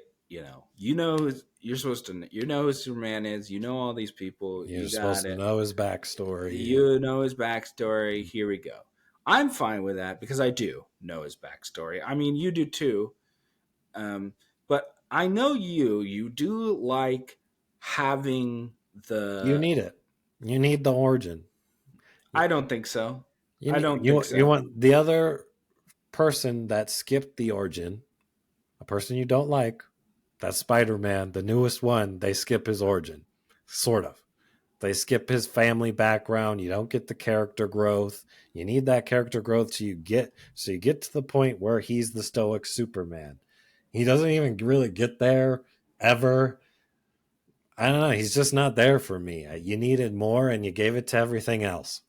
You're supposed to. You know who Superman is. You know all these people. You're You supposed got to it. know his backstory and You know his backstory. Here we go. I'm fine with that because I do know his backstory. I mean, you do too. But I know you do like having you the. need it. You need the origin. I don't think so. You I need, don't think you so. want the other person that skipped the origin, a person you don't like. That's Spider Man, the newest one. They skip his origin, sort of. They skip his family background. You don't get the character growth. You need that character growth so you get to the point where he's the stoic Superman. He doesn't even really get there ever. I don't know. He's just not there for me. You needed more, and you gave it to everything else.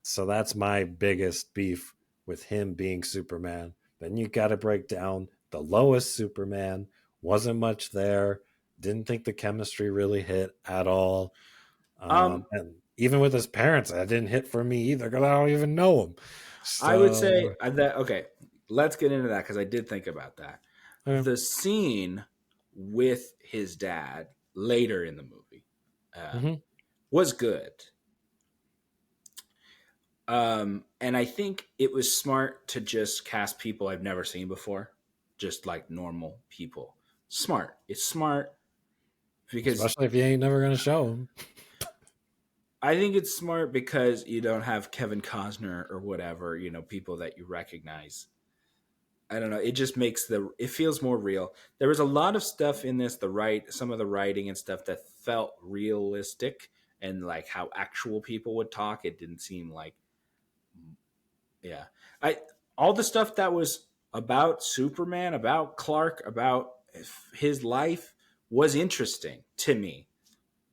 So that's my biggest beef with him being Superman. Then you got to break down the lowest Superman. Wasn't much there. Didn't think the chemistry really hit at all. Um, And even with his parents, that didn't hit for me either because I don't even know him. I would say So, that okay. Let's get into that because I did think about that. yeah. The scene with his dad later in the movie Hmm. was good. And I think it was smart to just cast people I've never seen before, just like normal people. Smart. It's smart because Especially if you ain't never gonna show him. I think it's smart because you don't have Kevin Costner or whatever, people that you recognize. I don't know. It just makes it feels more real. There was a lot of stuff in this, some of the writing and stuff that felt realistic and like how actual people would talk. It didn't seem like, yeah. I all the stuff that was about Superman, about Clark, about his life was interesting to me.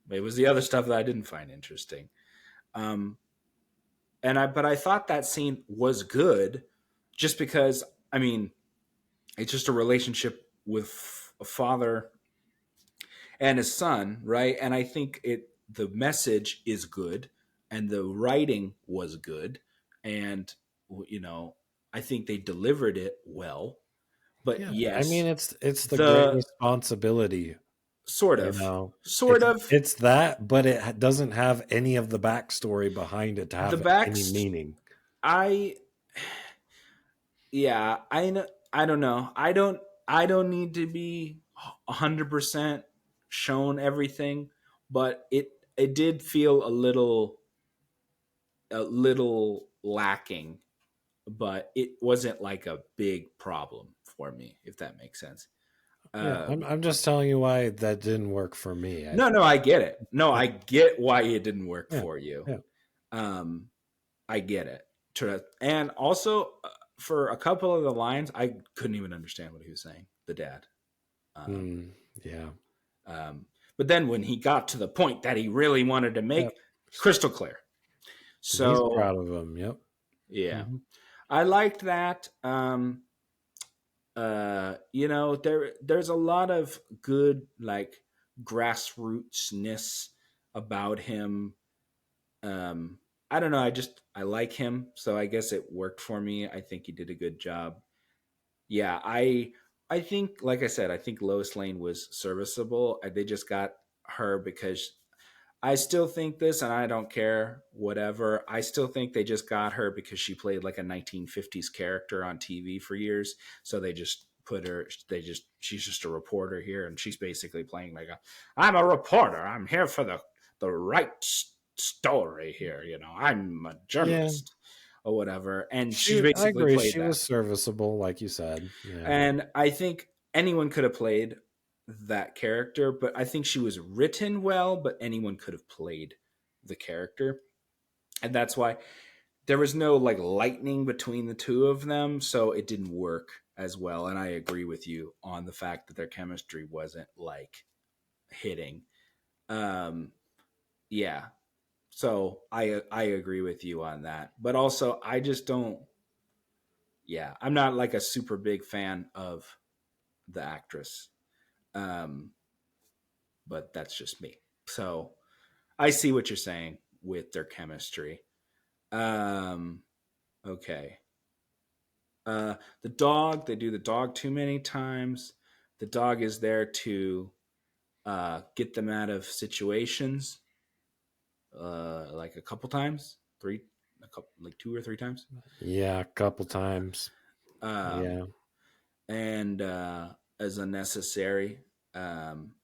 It was the other stuff that I didn't find interesting. Um, but I thought that scene was good, just because I mean it's just a relationship with a father and his son, right? And I think the message is good, and the writing was good, and you know I think they delivered it well. But Yeah, I mean yes, it's the great the responsibility. sort You of, know, sort of it's that, but it doesn't have any of the backstory behind it to the have any backs. meaning. I yeah, I know. I don't know. I don't need to be 100% shown everything, but it did feel a little lacking, but it wasn't like a big problem for me, if that makes sense. Yeah, Um, I'm just telling you why that didn't work for me. no, no, I get it. No, Yeah, I get why it didn't work yeah, for you. yeah. Um, I get it. And also, for a couple of the lines, I couldn't even understand what he was saying. The dad. Um, Mm, yeah, but then when he got to the point that he really wanted to yeah. make, crystal clear. And he's So proud of him. Yep. yeah, Hmm. I liked that. There's a lot of good like grassrootsness about him. Um, I don't know. I like him, so I guess it worked for me. I think he did a good job. Yeah, I think, like I said, I think Lois Lane was serviceable. They just got her because I still think this, and I don't care, whatever. I still think they just got her because she played like a 1950s character on TV for years. So they just put her, she's just a reporter here, and she's basically playing like I'm a reporter. I'm here for the right story here. I'm a Yeah, journalist or whatever. And she basically I agree. played She that. was serviceable, like you said. Yeah. And I think anyone could have played that character, but I think she was written well, but anyone could have played the character. And that's why there was no like lightning between the two of them, so it didn't work as well. And I agree with you on the fact that their chemistry wasn't like hitting. Um yeah. So I agree with you on that. But also I just don't, yeah, I'm not like a super big fan of the actress. Um but that's just me. So I see what you're saying with their chemistry. Um, okay. The dog, they do the dog too many times. The dog is there to get them out of situations, like a couple times, like two or three times. Yeah, a couple times. Um, Yeah. and as unnecessary. Um,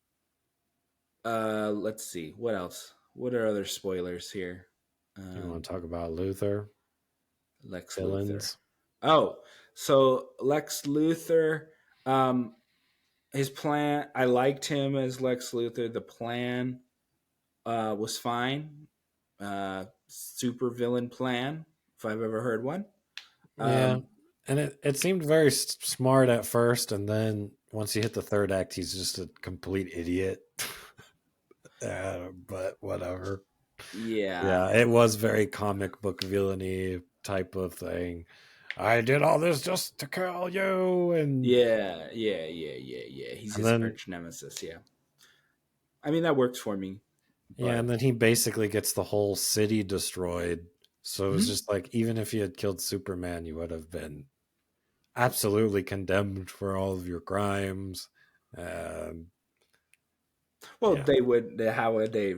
let's see. What else? What are other spoilers here? You want Um, to talk about Luther? Lex Luthor. Villains? Oh, so Lex Luthor, um, his plan. I liked him as Lex Luthor. The plan was fine. Super villain plan, if I've ever heard one. Yeah. Um, And it seemed very smart at first. And then once you hit the third act, he's just a complete idiot. But whatever. yeah, Yeah, it was very comic book villainy type of thing. I did all this just to kill you, Yeah. He's and his then arch nemesis. Yeah, I mean that works for me, yeah, and but then he basically gets the whole city destroyed. So it was Mhm. just like, even if you had killed Superman, you would have been absolutely condemned for all of your crimes. Um, Well, yeah, they would. How would they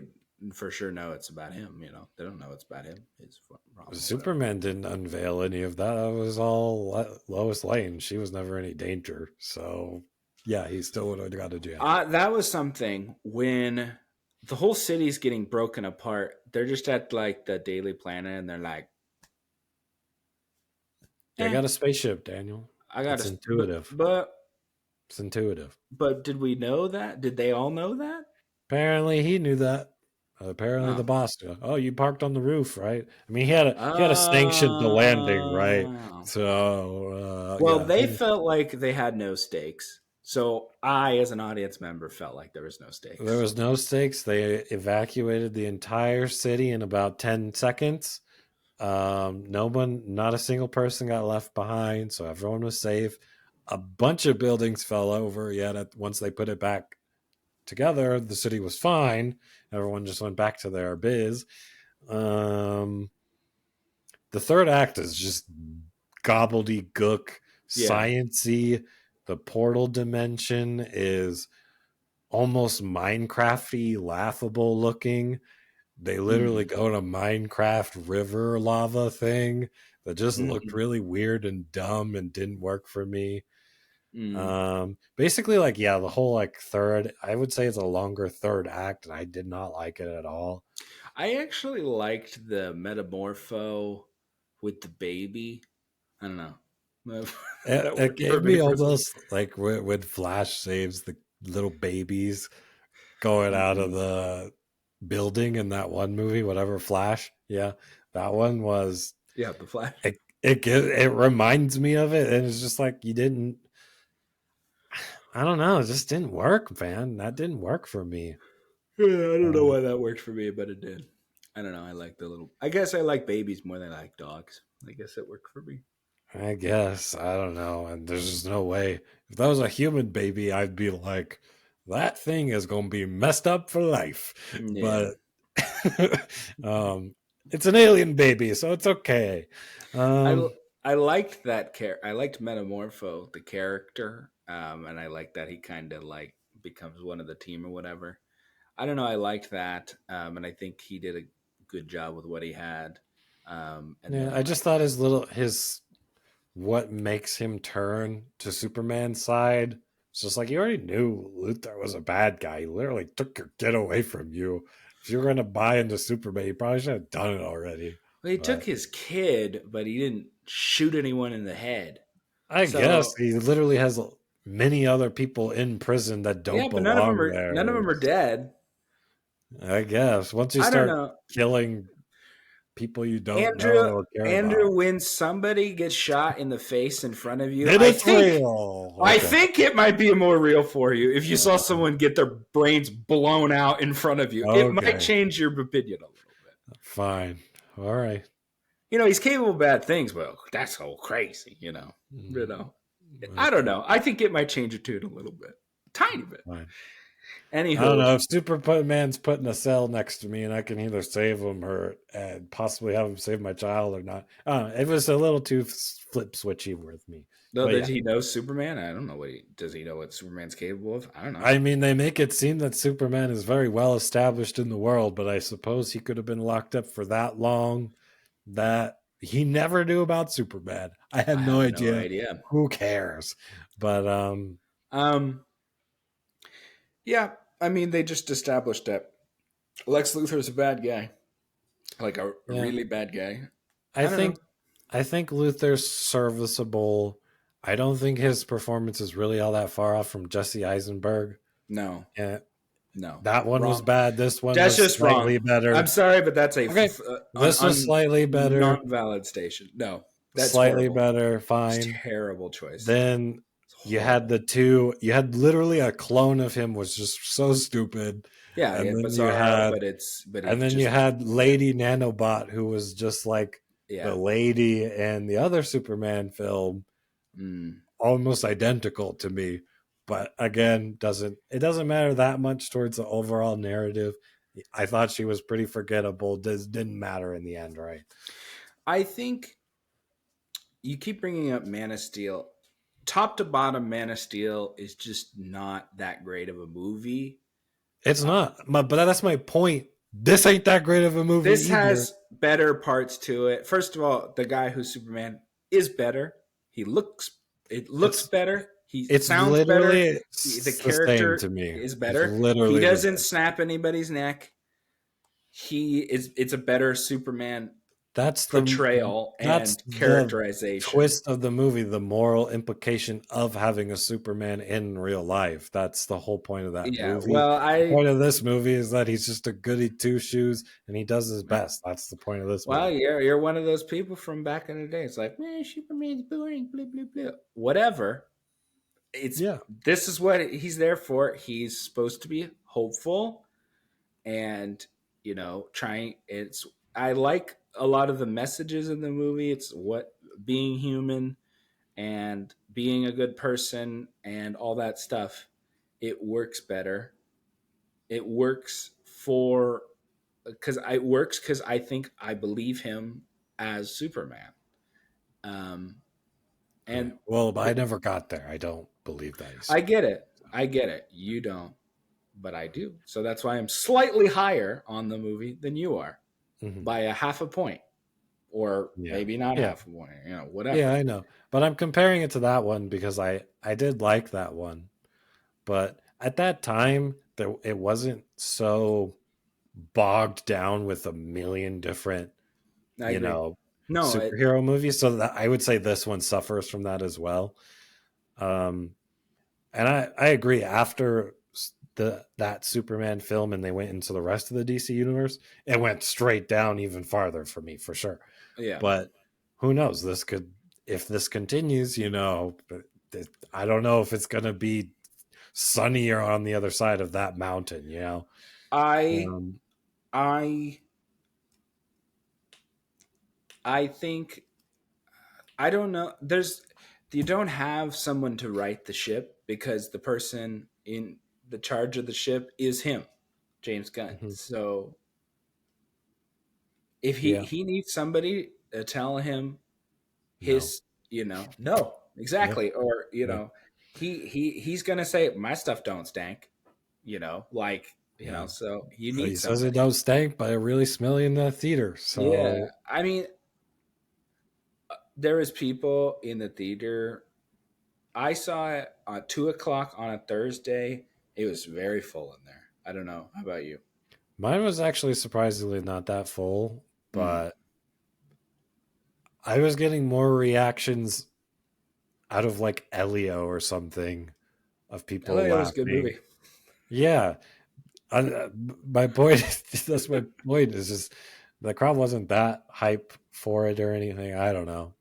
for sure know it's about him? They don't know it's about him. His problem or whatever. Superman didn't unveil any of that. That was all Lois Lane. She was never any danger. So yeah, he still would have got to jail. That was something when the whole city's getting broken apart. They're just at like the Daily Planet, and they're like, They "Eh, got a spaceship, Daniel. I got It's to." intuitive. It's intuitive. But did we know that? Did they all know that? Apparently, he knew that. Apparently, the Oh, boss knew. Oh, you parked on the roof, right? I mean, he had a sanctioned the landing, right? oh. So Well, yeah, they felt like they had no stakes. So I, as an audience member, felt like there was no there stakes. was no stakes. They evacuated the entire city in about 10 seconds. No one, not a single person got left behind, so everyone was safe. A bunch of buildings fell over. Yet once they put it back together, the city was fine. Everyone just went back to their biz. Um, the third act is just gobbledygook, Yeah. sciency. The portal dimension is almost Minecrafty, laughable looking. They literally Mm. go to Minecraft river lava thing that just looked Mm. really weird and dumb and didn't work for me. Mm. Basically, like, yeah, the whole like third, I would say it's a longer third act, and I did not like it at all. I actually liked the metamorpho with the baby. I don't know. It, That it worked for gave me me for some. almost like when Flash saves the little babies going out of Mhm. the building in that one movie, whatever Flash. Yeah, that one was Yeah, the Flash. it reminds me of it, and it's just like you didn't. I don't know. It just didn't work, man. That didn't work for me. Yeah, I don't know Uh, why that worked for me, but it did. I don't know. I like the little. I guess I like babies more than I like dogs. I guess it worked for me. I guess I don't know, and there's just no way. If that was a human baby, I'd be like, that thing is going to be messed up for life. Yeah. But um, it's an alien baby, so it's okay. I Um, I liked that I liked Metamorpho, the character, and I like that he kind of like becomes one of the team or whatever. I don't know. I liked that, and I think he did a good job with what he had. And yeah, then I just like, thought his what makes him turn to Superman's side. It's just like you already knew Luthor was a bad guy. He literally took your kid away from you. If you were going to buy into Superman, you probably should have done it already. well, he took But his kid, but he didn't shoot anyone in the head. I guess So he literally has many other people in prison that yeah, don't but belong none of there. them are dead. I guess once you I don't start know. killing people you don't know Andrew or care Andrew, about, when somebody gets shot in the face in front of you, then it's real. I Okay. think it might be more real for you if you saw Uh, someone get their brains blown out in front of you. It might okay. change your opinion a little bit. Fine. All right. He's capable of bad things, but that's so crazy. You Mm, know. I don't okay. know. I think it might change your tune a little bit, tiny bit. Fine. I don't Anywho, know if Superman's put in a cell next to me and I can either save him or and possibly have him save my child or not. It was a little too flip switchy with me. though, But did yeah, he know Superman? I don't know does he know what Superman's capable of? I don't know. I mean, they make it seem that Superman is very well established in the world, but I suppose he could have been locked up for that long that he never knew about Superman. I I had no have no idea. idea. Who cares? But Um, yeah, I mean, they just established that Lex Luthor is a bad guy, like a yeah, really bad guy. I I don't know. think I think Luther's serviceable. I don't think his performance is really all that far off from Jesse Eisenberg. No, Yeah, no, that one was wrong. bad. This one That's was just wrong. slightly I'm better. sorry, but that's a Okay, this was slightly better. non-valid station. No, that's Slightly horrible. better. It's Fine. a terrible choice. Then It's you had horrible. the two. You had literally a clone of him, was just so stupid. Yeah, And yeah, then you Bizarro, had but and he's then you just had yeah. Lady Nanobot, who was just like the Yeah. lady in the other Superman film Mm. almost identical to me. But again, doesn't matter that much towards the overall narrative. I thought she was pretty forgettable. Didn't matter in the end, right? I think you keep bringing up Man of Steel. Top to bottom, Man of Steel is just not that great of a movie. It's Uh, not, but that's my point. This ain't that great of a movie this either. has better parts to it. First of all, the guy who's Superman is better. He looks it looks It's better. He it's sounds better. literally The the same character to me. is It's better. He literally the doesn't same. snap anybody's neck. He is it's a better Superman That's the portrayal that's and the characterization. twist of the movie, the moral implication of having a Superman in real life. That's the whole point of that Yeah, movie. well, The I point of this movie is that he's just a goody two shoes and he does his best. That's the point of this well, movie. you're one of those people from back in the day. It's like, man, Superman's boring, blah blah blah. Whatever. It's Yeah. this is what he's there for. He's supposed to be hopeful and trying. It's I like a lot of the messages in the movie. It's what being human and being a good person and all that stuff. It works better. It works for because I think I believe him as Superman. Um, Okay. and Well, but I th- never got there. I don't believe that he's I get Superman. it. I get it. You don't, but I do. So that's why I'm slightly higher on the movie than you are Hmm. by a half a point, or Yeah. maybe not Yeah. half a point. Yeah, Whatever. I know. But I'm comparing it to that one because I did like that one. But at that time, it wasn't so bogged down with a million different, I you agree. know, No, superhero movies. So that I would say this one suffers from that as well. Um, and I agree. After that Superman film, and they went into the rest of the DC universe, it went straight down even farther for me, for sure. yeah. But who knows? If this continues, I don't know if it's going to be sunnier on the other side of that mountain. I Um, I I think I don't know. You don't have someone to right the ship because the person in the charge of the ship is him, James Gunn. mhm, So if he yeah, he needs somebody to tell him no, his, no, yeah, exactly, or yeah, he's gonna say my stuff don't stank, yeah. so you He need says it somebody. don't stink, but it really smelly in the theater. Yeah, So I mean, there was people in the theater. I saw it at 2 o'clock on a Thursday. It was very full in there. I don't know. How about you? mine was actually surprisingly not that full, Mm. but I was getting more reactions out of like Elio or something of people LA was a good laughing. movie. Yeah, my point that's my point is just the crowd wasn't that hype for it or anything. I don't know.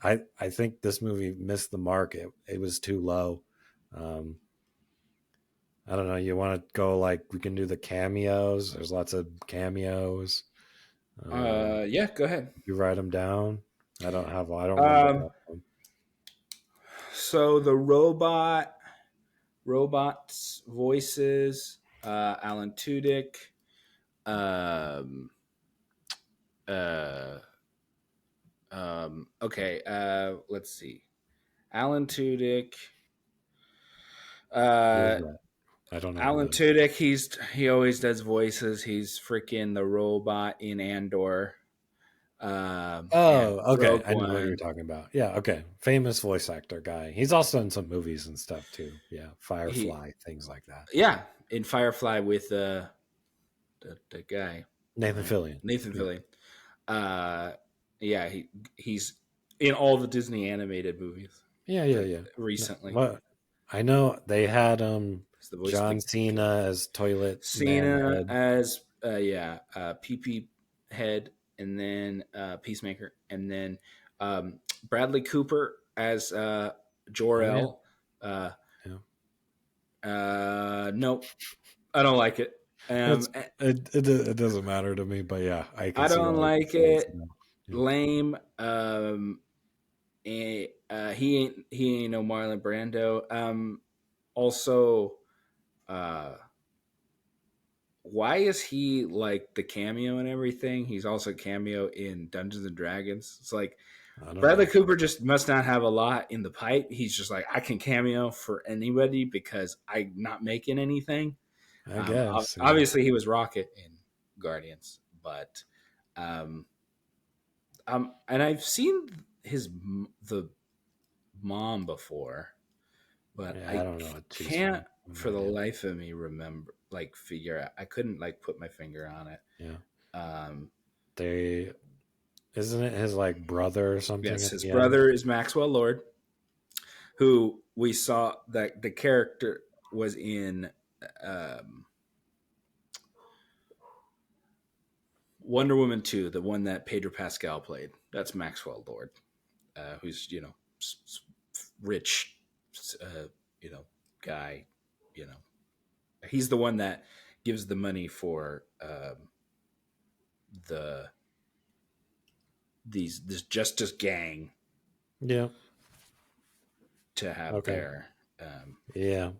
I think this movie missed the mark. It was too low. Um, I don't know. You want to go like we can do the cameos. There's lots of cameos. Yeah, go ahead. You write them down. I don't remember Um, all of them. so the robots voices, Alan Tudyk, um, uh, okay, let's see. Alan Tudyk, Who is uh, that? I don't know who Alan that is. Tudyk, he always does voices. He's freaking the robot in Andor, and Oh, okay. Rogue I know what you're One. talking about. Yeah, okay. Famous voice actor guy. He's also in some movies and stuff too. Yeah, He, Firefly, things like that. yeah, in Firefly with the guy, Nathan Fillion. Nathan Yeah, Fillion. Uh, yeah, he's in all the Disney animated movies yeah, yeah, that yeah. No, recently. what I know they had He's the voice of the John Cena as Toilet Man Cena Head. as PP head, and then Peacemaker, and then Bradley Cooper as Jor Oh yeah, El. Uh, yeah. nope, I don't like it. It's it doesn't matter to me, but yeah, I can I see don't why you like say it's it. no. Yeah, lame. He ain't no Marlon Brando. Also, uh, why is he like the cameo and everything? He's also cameo in Dungeons and Dragons. It's like I don't Bradley know. Cooper just must not have a lot in the pipe. He's just like, I can cameo for anybody because I'm not making anything. I guess. Yeah. Obviously, he was Rocket in Guardians, but um, and I've seen the mom before, but Yeah. I I don't know what she's can't from. No for the idea. life of me remember like figure out. I couldn't like put my finger on it. Yeah. Um, They isn't it his like brother or something yes, at his the end? brother is Maxwell Lord, who we saw that the character was in um, Wonder Woman 2, the one that Pedro Pascal played. That's Maxwell Lord, who's, rich, uh, you know, guy. You know, he's the one that gives the money for the this Justice Gang Yeah. to have Okay. their um, Yeah.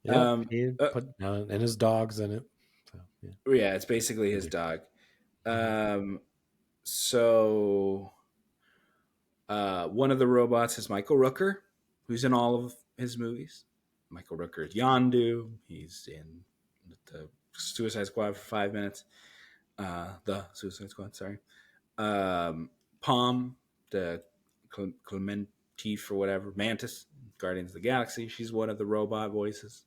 Yep. um, He uh, put and his dogs in it. So yeah. yeah, it's basically his Pretty. dog. Mhm. Um, so one of the robots is Michael Rooker, who's in all of his movies. Michael Rooker is Yondu. He's in the Suicide Squad for 5 minutes. The Suicide Squad, sorry. Palm, the Clementif or whatever, Mantis, Guardians of the Galaxy. She's one of the robot voices.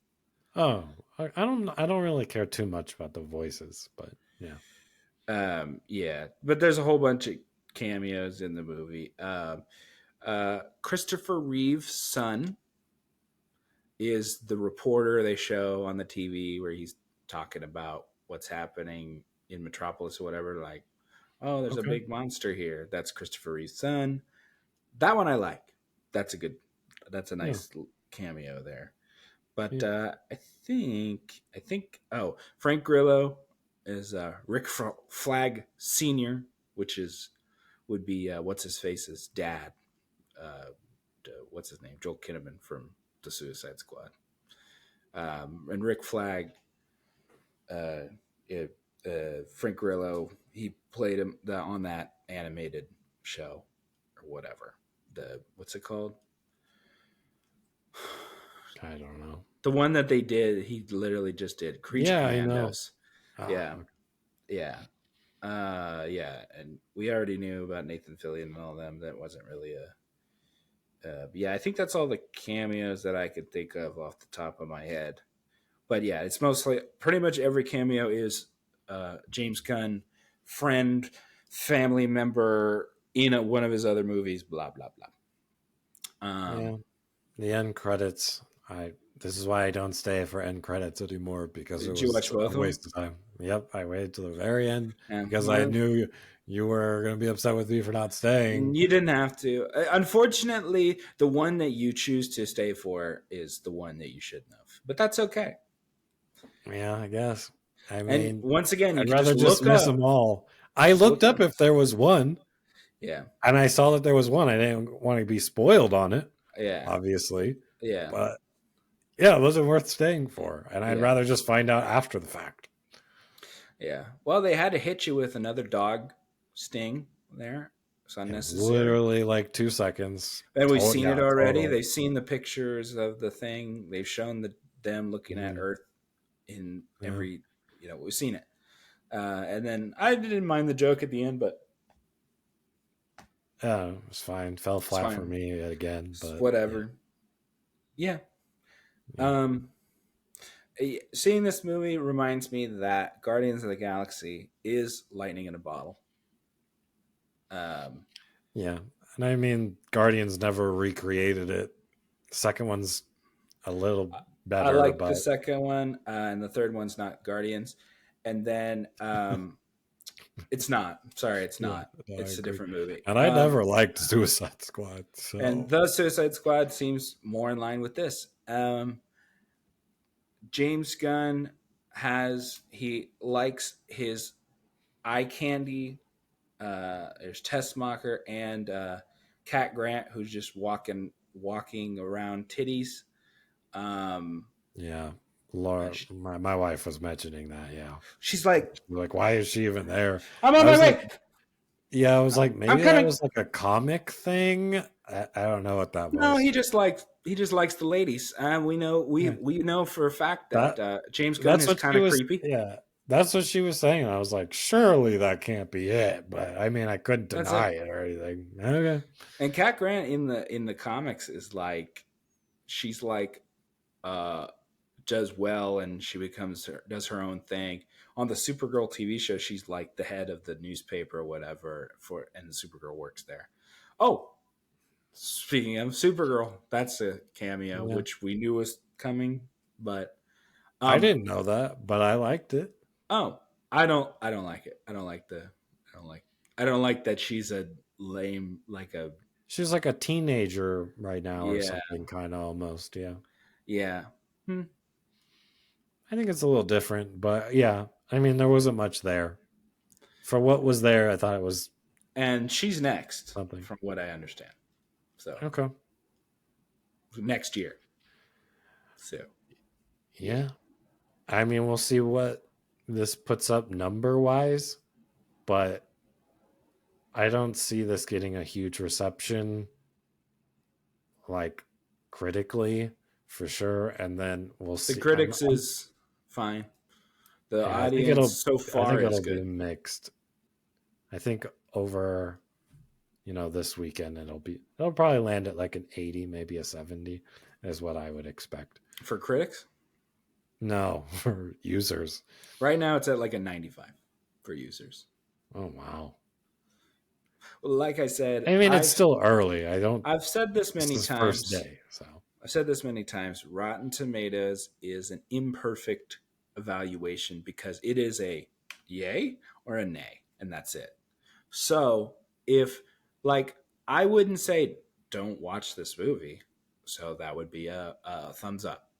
Oh, I don't really care too much about the voices, but yeah. Yeah, but there's a whole bunch of cameos in the movie. Christopher Reeve's son is the reporter they show on the TV where he's talking about what's happening in Metropolis or whatever. Like, oh, there's a Okay. big monster here. That's Christopher Reeve's son. That one I like. That's a good. That's a Yeah. nice cameo there. But Yeah. I think. Oh, Frank Grillo is Rick Flag Senior, which is would be what's his face's dad. What's his name? Joel Kinnaman from the Suicide Squad. And Rick Flag, uh, it, Frank Grillo, he played him on that animated show or whatever. The what's it called? I don't know. The one that they did, he literally just did Creature Yeah, I know. Commandos. Oh, Yeah, yeah, yeah. And we already knew about Nathan Fillion and all them. That wasn't really a. Yeah, I think that's all the cameos that I could think of off the top of my head. But yeah, it's mostly pretty much every cameo is James Gunn, friend, family member in one of his other movies. Blah blah blah. yeah. The end credits. I This is why I don't stay for end credits anymore because it Did you watch was both a of them? waste of time. Yep, I waited till the very end Yeah. because I Well, knew you were going to be upset with me for not staying. you didn't have to. Unfortunately, the one that you choose to stay for is the one that you shouldn't have. But that's okay. Yeah, I guess. I And mean, once again, you I'd can rather just just look miss up. them all. I Just looked look up up. if there was one, Yeah. and I saw that there was one. I didn't want to be spoiled on it, Yeah. obviously, Yeah. but yeah, it wasn't worth staying for. And I'd Yeah. rather just find out after the fact. Yeah. Well, they had to hit you with another dog sting there. It's It was unnecessary. literally like 2 seconds. And we've seen it Yeah, already. total. They've seen the pictures of the thing. They've shown them looking at Mhm. Earth in Yeah. every. We've seen it. And then I didn't mind the joke at the end, but Yeah, it was fine. Fell it's flat for fine. me again, It's but yeah, whatever. Yeah. yeah, Um, Seeing this movie reminds me that Guardians of the Galaxy is lightning in a bottle. Um, yeah. And I mean, Guardians never recreated it. Second one's a little I better, like the but second one, and the third one's not Guardians. And then it's not. Sorry, it's yeah, not. no, I It's a agree. different movie. And I never liked Suicide Squad, And so the Suicide Squad seems more in line with this. James Gunn he likes his eye candy There's Tessmacher and Cat Grant, who's just walking around titties. Um, Yeah. Laura, sh- my wife was mentioning that. Yeah. she's like, Like, why is she even there? "I'm on I my was like, way. yeah, I was like, I'm maybe that coming." was like a comic thing. I don't know what that No, was. he just likes the ladies, and Yeah. we know for a fact that That James Gunn that's is what kind she of was. creepy. Yeah. That's what she was saying. I was like, surely that can't be it. But I mean, I couldn't That's deny it. it or anything. Okay. And Cat Grant in the comics is like she's like uh does well and she does her own thing. On the Supergirl TV show, she's like the head of the newspaper or whatever for and Supergirl works there. Oh, speaking of Supergirl, that's a cameo Yeah. which we knew was coming, but I um didn't know that, but I liked it. oh, I don't like it. I don't like I don't like that she's a lame like a She's like a teenager right now or yeah, something, kind of almost. Yeah. yeah. Hmm. I think it's a little different, but yeah. I mean, there wasn't much there. For what was there, I thought it was And she's next something. from what I understand. So, Okay. next year. So, yeah. Yeah. I mean, we'll see what this puts up number wise, but I don't see this getting a huge reception, like critically, for sure. And then we'll The see. critics is fine. The Yeah, audience so I far think is it'll be good. mixed. I think over, this weekend it'll probably land at like an 80, maybe a 70, is what I would expect. For critics, No, for users. right now it's at like a 95 for users. Oh wow. Well, like I said, I mean, it's still early. I've said this This many is first times. day, so I've said this many times. Rotten Tomatoes is an imperfect evaluation because it is a yay or a nay, and that's it. So if like I wouldn't say don't watch this movie, so that would be a thumbs up,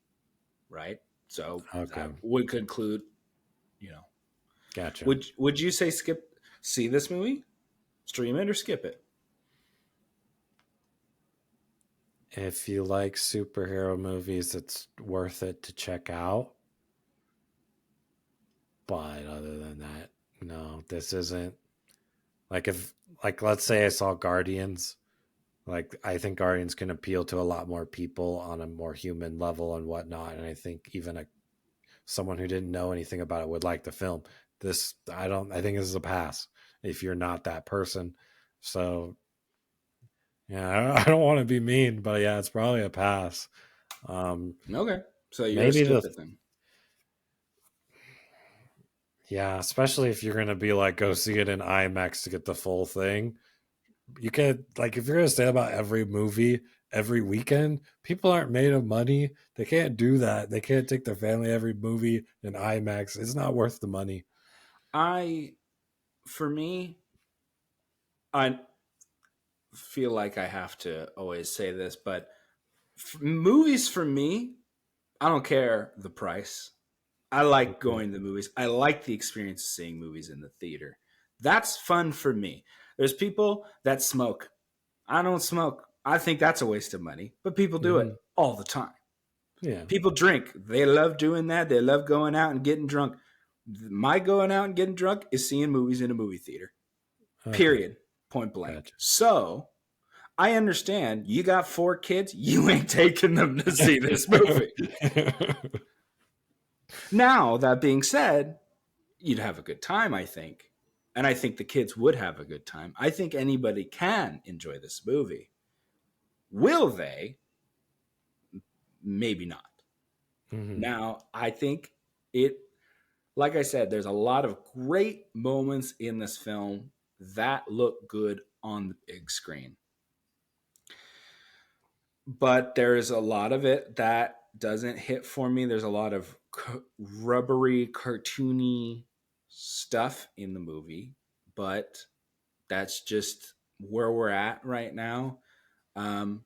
right? So okay, that would conclude, you know, gotcha. would you say see this movie, stream it or skip it? If you like superhero movies, it's worth it to check out. But other than that, no, this isn't like if like let's say I saw Guardians. Like I think Guardians can appeal to a lot more people on a more human level and whatnot. And I think even someone who didn't know anything about it would like the film. This I think this is a pass if you're not that person. So yeah, I don't want to be mean, but yeah, it's probably a pass. Um, Okay, so you're a maybe skip the it then. Yeah, especially if you're gonna be like go see it in IMAX to get the full thing. You can like if you're gonna say about every movie every weekend, people aren't made of money. They can't do that. They can't take their family every movie in IMAX. It's not worth the money. I for me, I feel like I have to always say this, but movies for me, I don't care the price. I like Okay. going to the movies. I like the experience of seeing movies in the theater. That's fun for me. There's people that smoke. I don't smoke. I think that's a waste of money, but people do it Hmm. all the time. Yeah. People drink. They love doing that. They love going out and getting drunk. My going out and getting drunk is seeing movies in a movie theater. Okay. Period. Point blank. Gotcha. So I understand you got 4 kids. You ain't taking them to see this movie. Now, that being said, you'd have a good time, I think. And I think the kids would have a good time. I think anybody can enjoy this movie. Will they? Maybe not. Hmm. Now, I think it, like I said, there's a lot of great moments in this film that look good on the big screen. But there's a lot of it that doesn't hit for me. There's a lot of rubbery, cartoony stuff in the movie, but that's just where we're at right now. Um,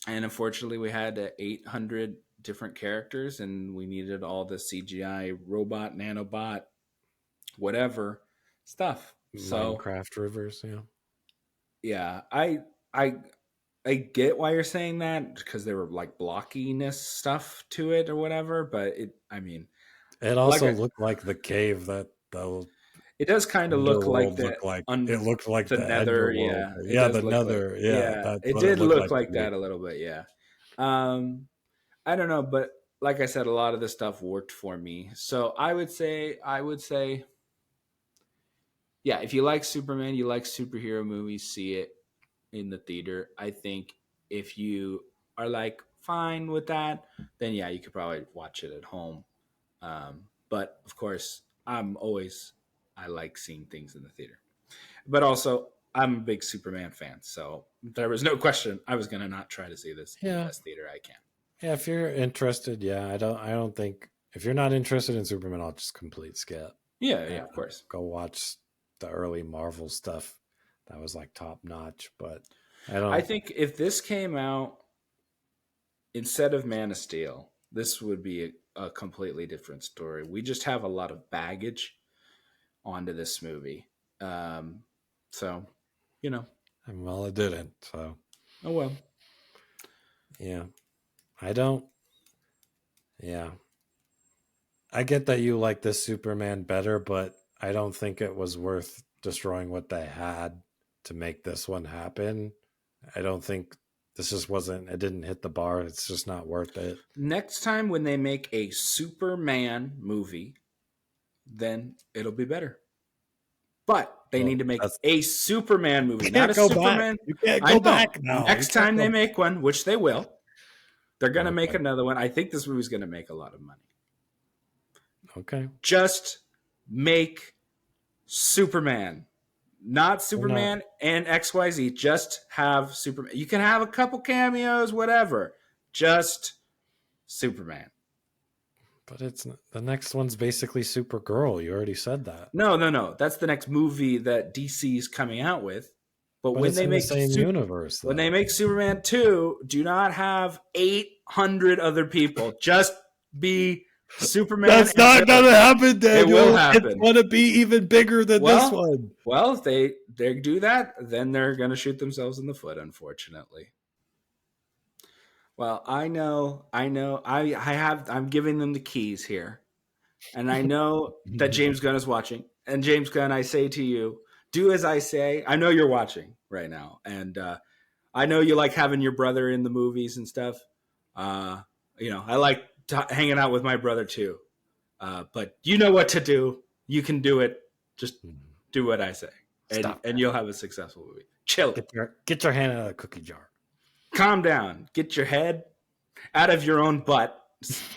and unfortunately, we had 800 different characters, and we needed all the CGI robot, nanobot, whatever stuff. So Minecraft rivers. Yeah. yeah, I I get why you're saying that because there were like blockiness stuff to it or whatever, but I mean, It like also looked like the cave that the it does kind of look like underworld the looked like. It un looked like the the nether. underworld. Yeah, it Yeah, does the look like nether. Yeah, yeah, that's it what it did looked look like to like me. that a little bit. Yeah, um, I don't know, but like I said, a lot of the stuff worked for me. So I would say, yeah, if you like Superman, you like superhero movies, see it in the theater. I think if you are like fine with that, then yeah, you could probably watch it at home. But of course, I like seeing things in the theater. But also, I'm a big Superman fan, so there was no question I was gonna not try to see this in the Yeah, best theater I can. yeah. If you're interested, yeah, I don't think if you're not interested in Superman, I'll just complete skip. Yeah, And yeah, of course. go watch the early Marvel stuff. That was like top notch, but I I don't. think if this came out instead of Man of Steel, this would be a completely different story. We just have a lot of baggage onto this movie. Um, so, you know, Well, it didn't. So oh well. yeah, I don't. Yeah, I get that you like this Superman better, but I don't think it was worth destroying what they had to make this one happen. I don't think this just wasn't. It didn't hit the bar. It's just not worth it. Next time when they make a Superman movie, then it'll be better. But they Well, need to make that's a Superman you movie, not can't a go back. Superman. You can't I go know. back now. You Next can't time they go. make one, which they will, they're going to make Okay. another one. I think this movie's going to make a lot of money. Okay. Just make Superman, not We're not. Superman and XYZ. Just have Superman. You can have a couple cameos, whatever. Just Superman. But it's the next one's basically Supergirl. You already said that. No, no, no. That's the next movie that DC's coming out with. But But it's in the same universe, when they though. make Superman 2, do not have 800 other people. Just be Superman That's and not villain. gonna happen, It will Daniel. It's happen. gonna be even bigger than this Well, one. well, if they do that, then they're going to shoot themselves in the foot, unfortunately. Well, I'm giving them the keys here. And I know that James Gunn is watching. And James Gunn, I say to you, do as I say. I know you're watching right now, and I know you like having your brother in the movies and stuff. Uh, I like hanging out with my brother too. But you know what to do. You can do it. Just do what I say, and Stop. you'll have a successful movie. Chill. Get your hand out of the cookie jar. Calm down. Get your head out of your own butt.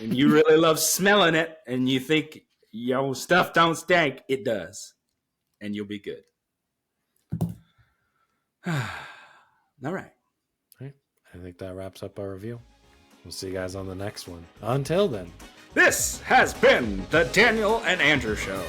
And you really love smelling it, and you think your stuff don't stink. It does, and you'll be good. All right. All right. I think that wraps up our review. We'll see you guys on the next one. Until then. This has been the Daniel and Andrew Show.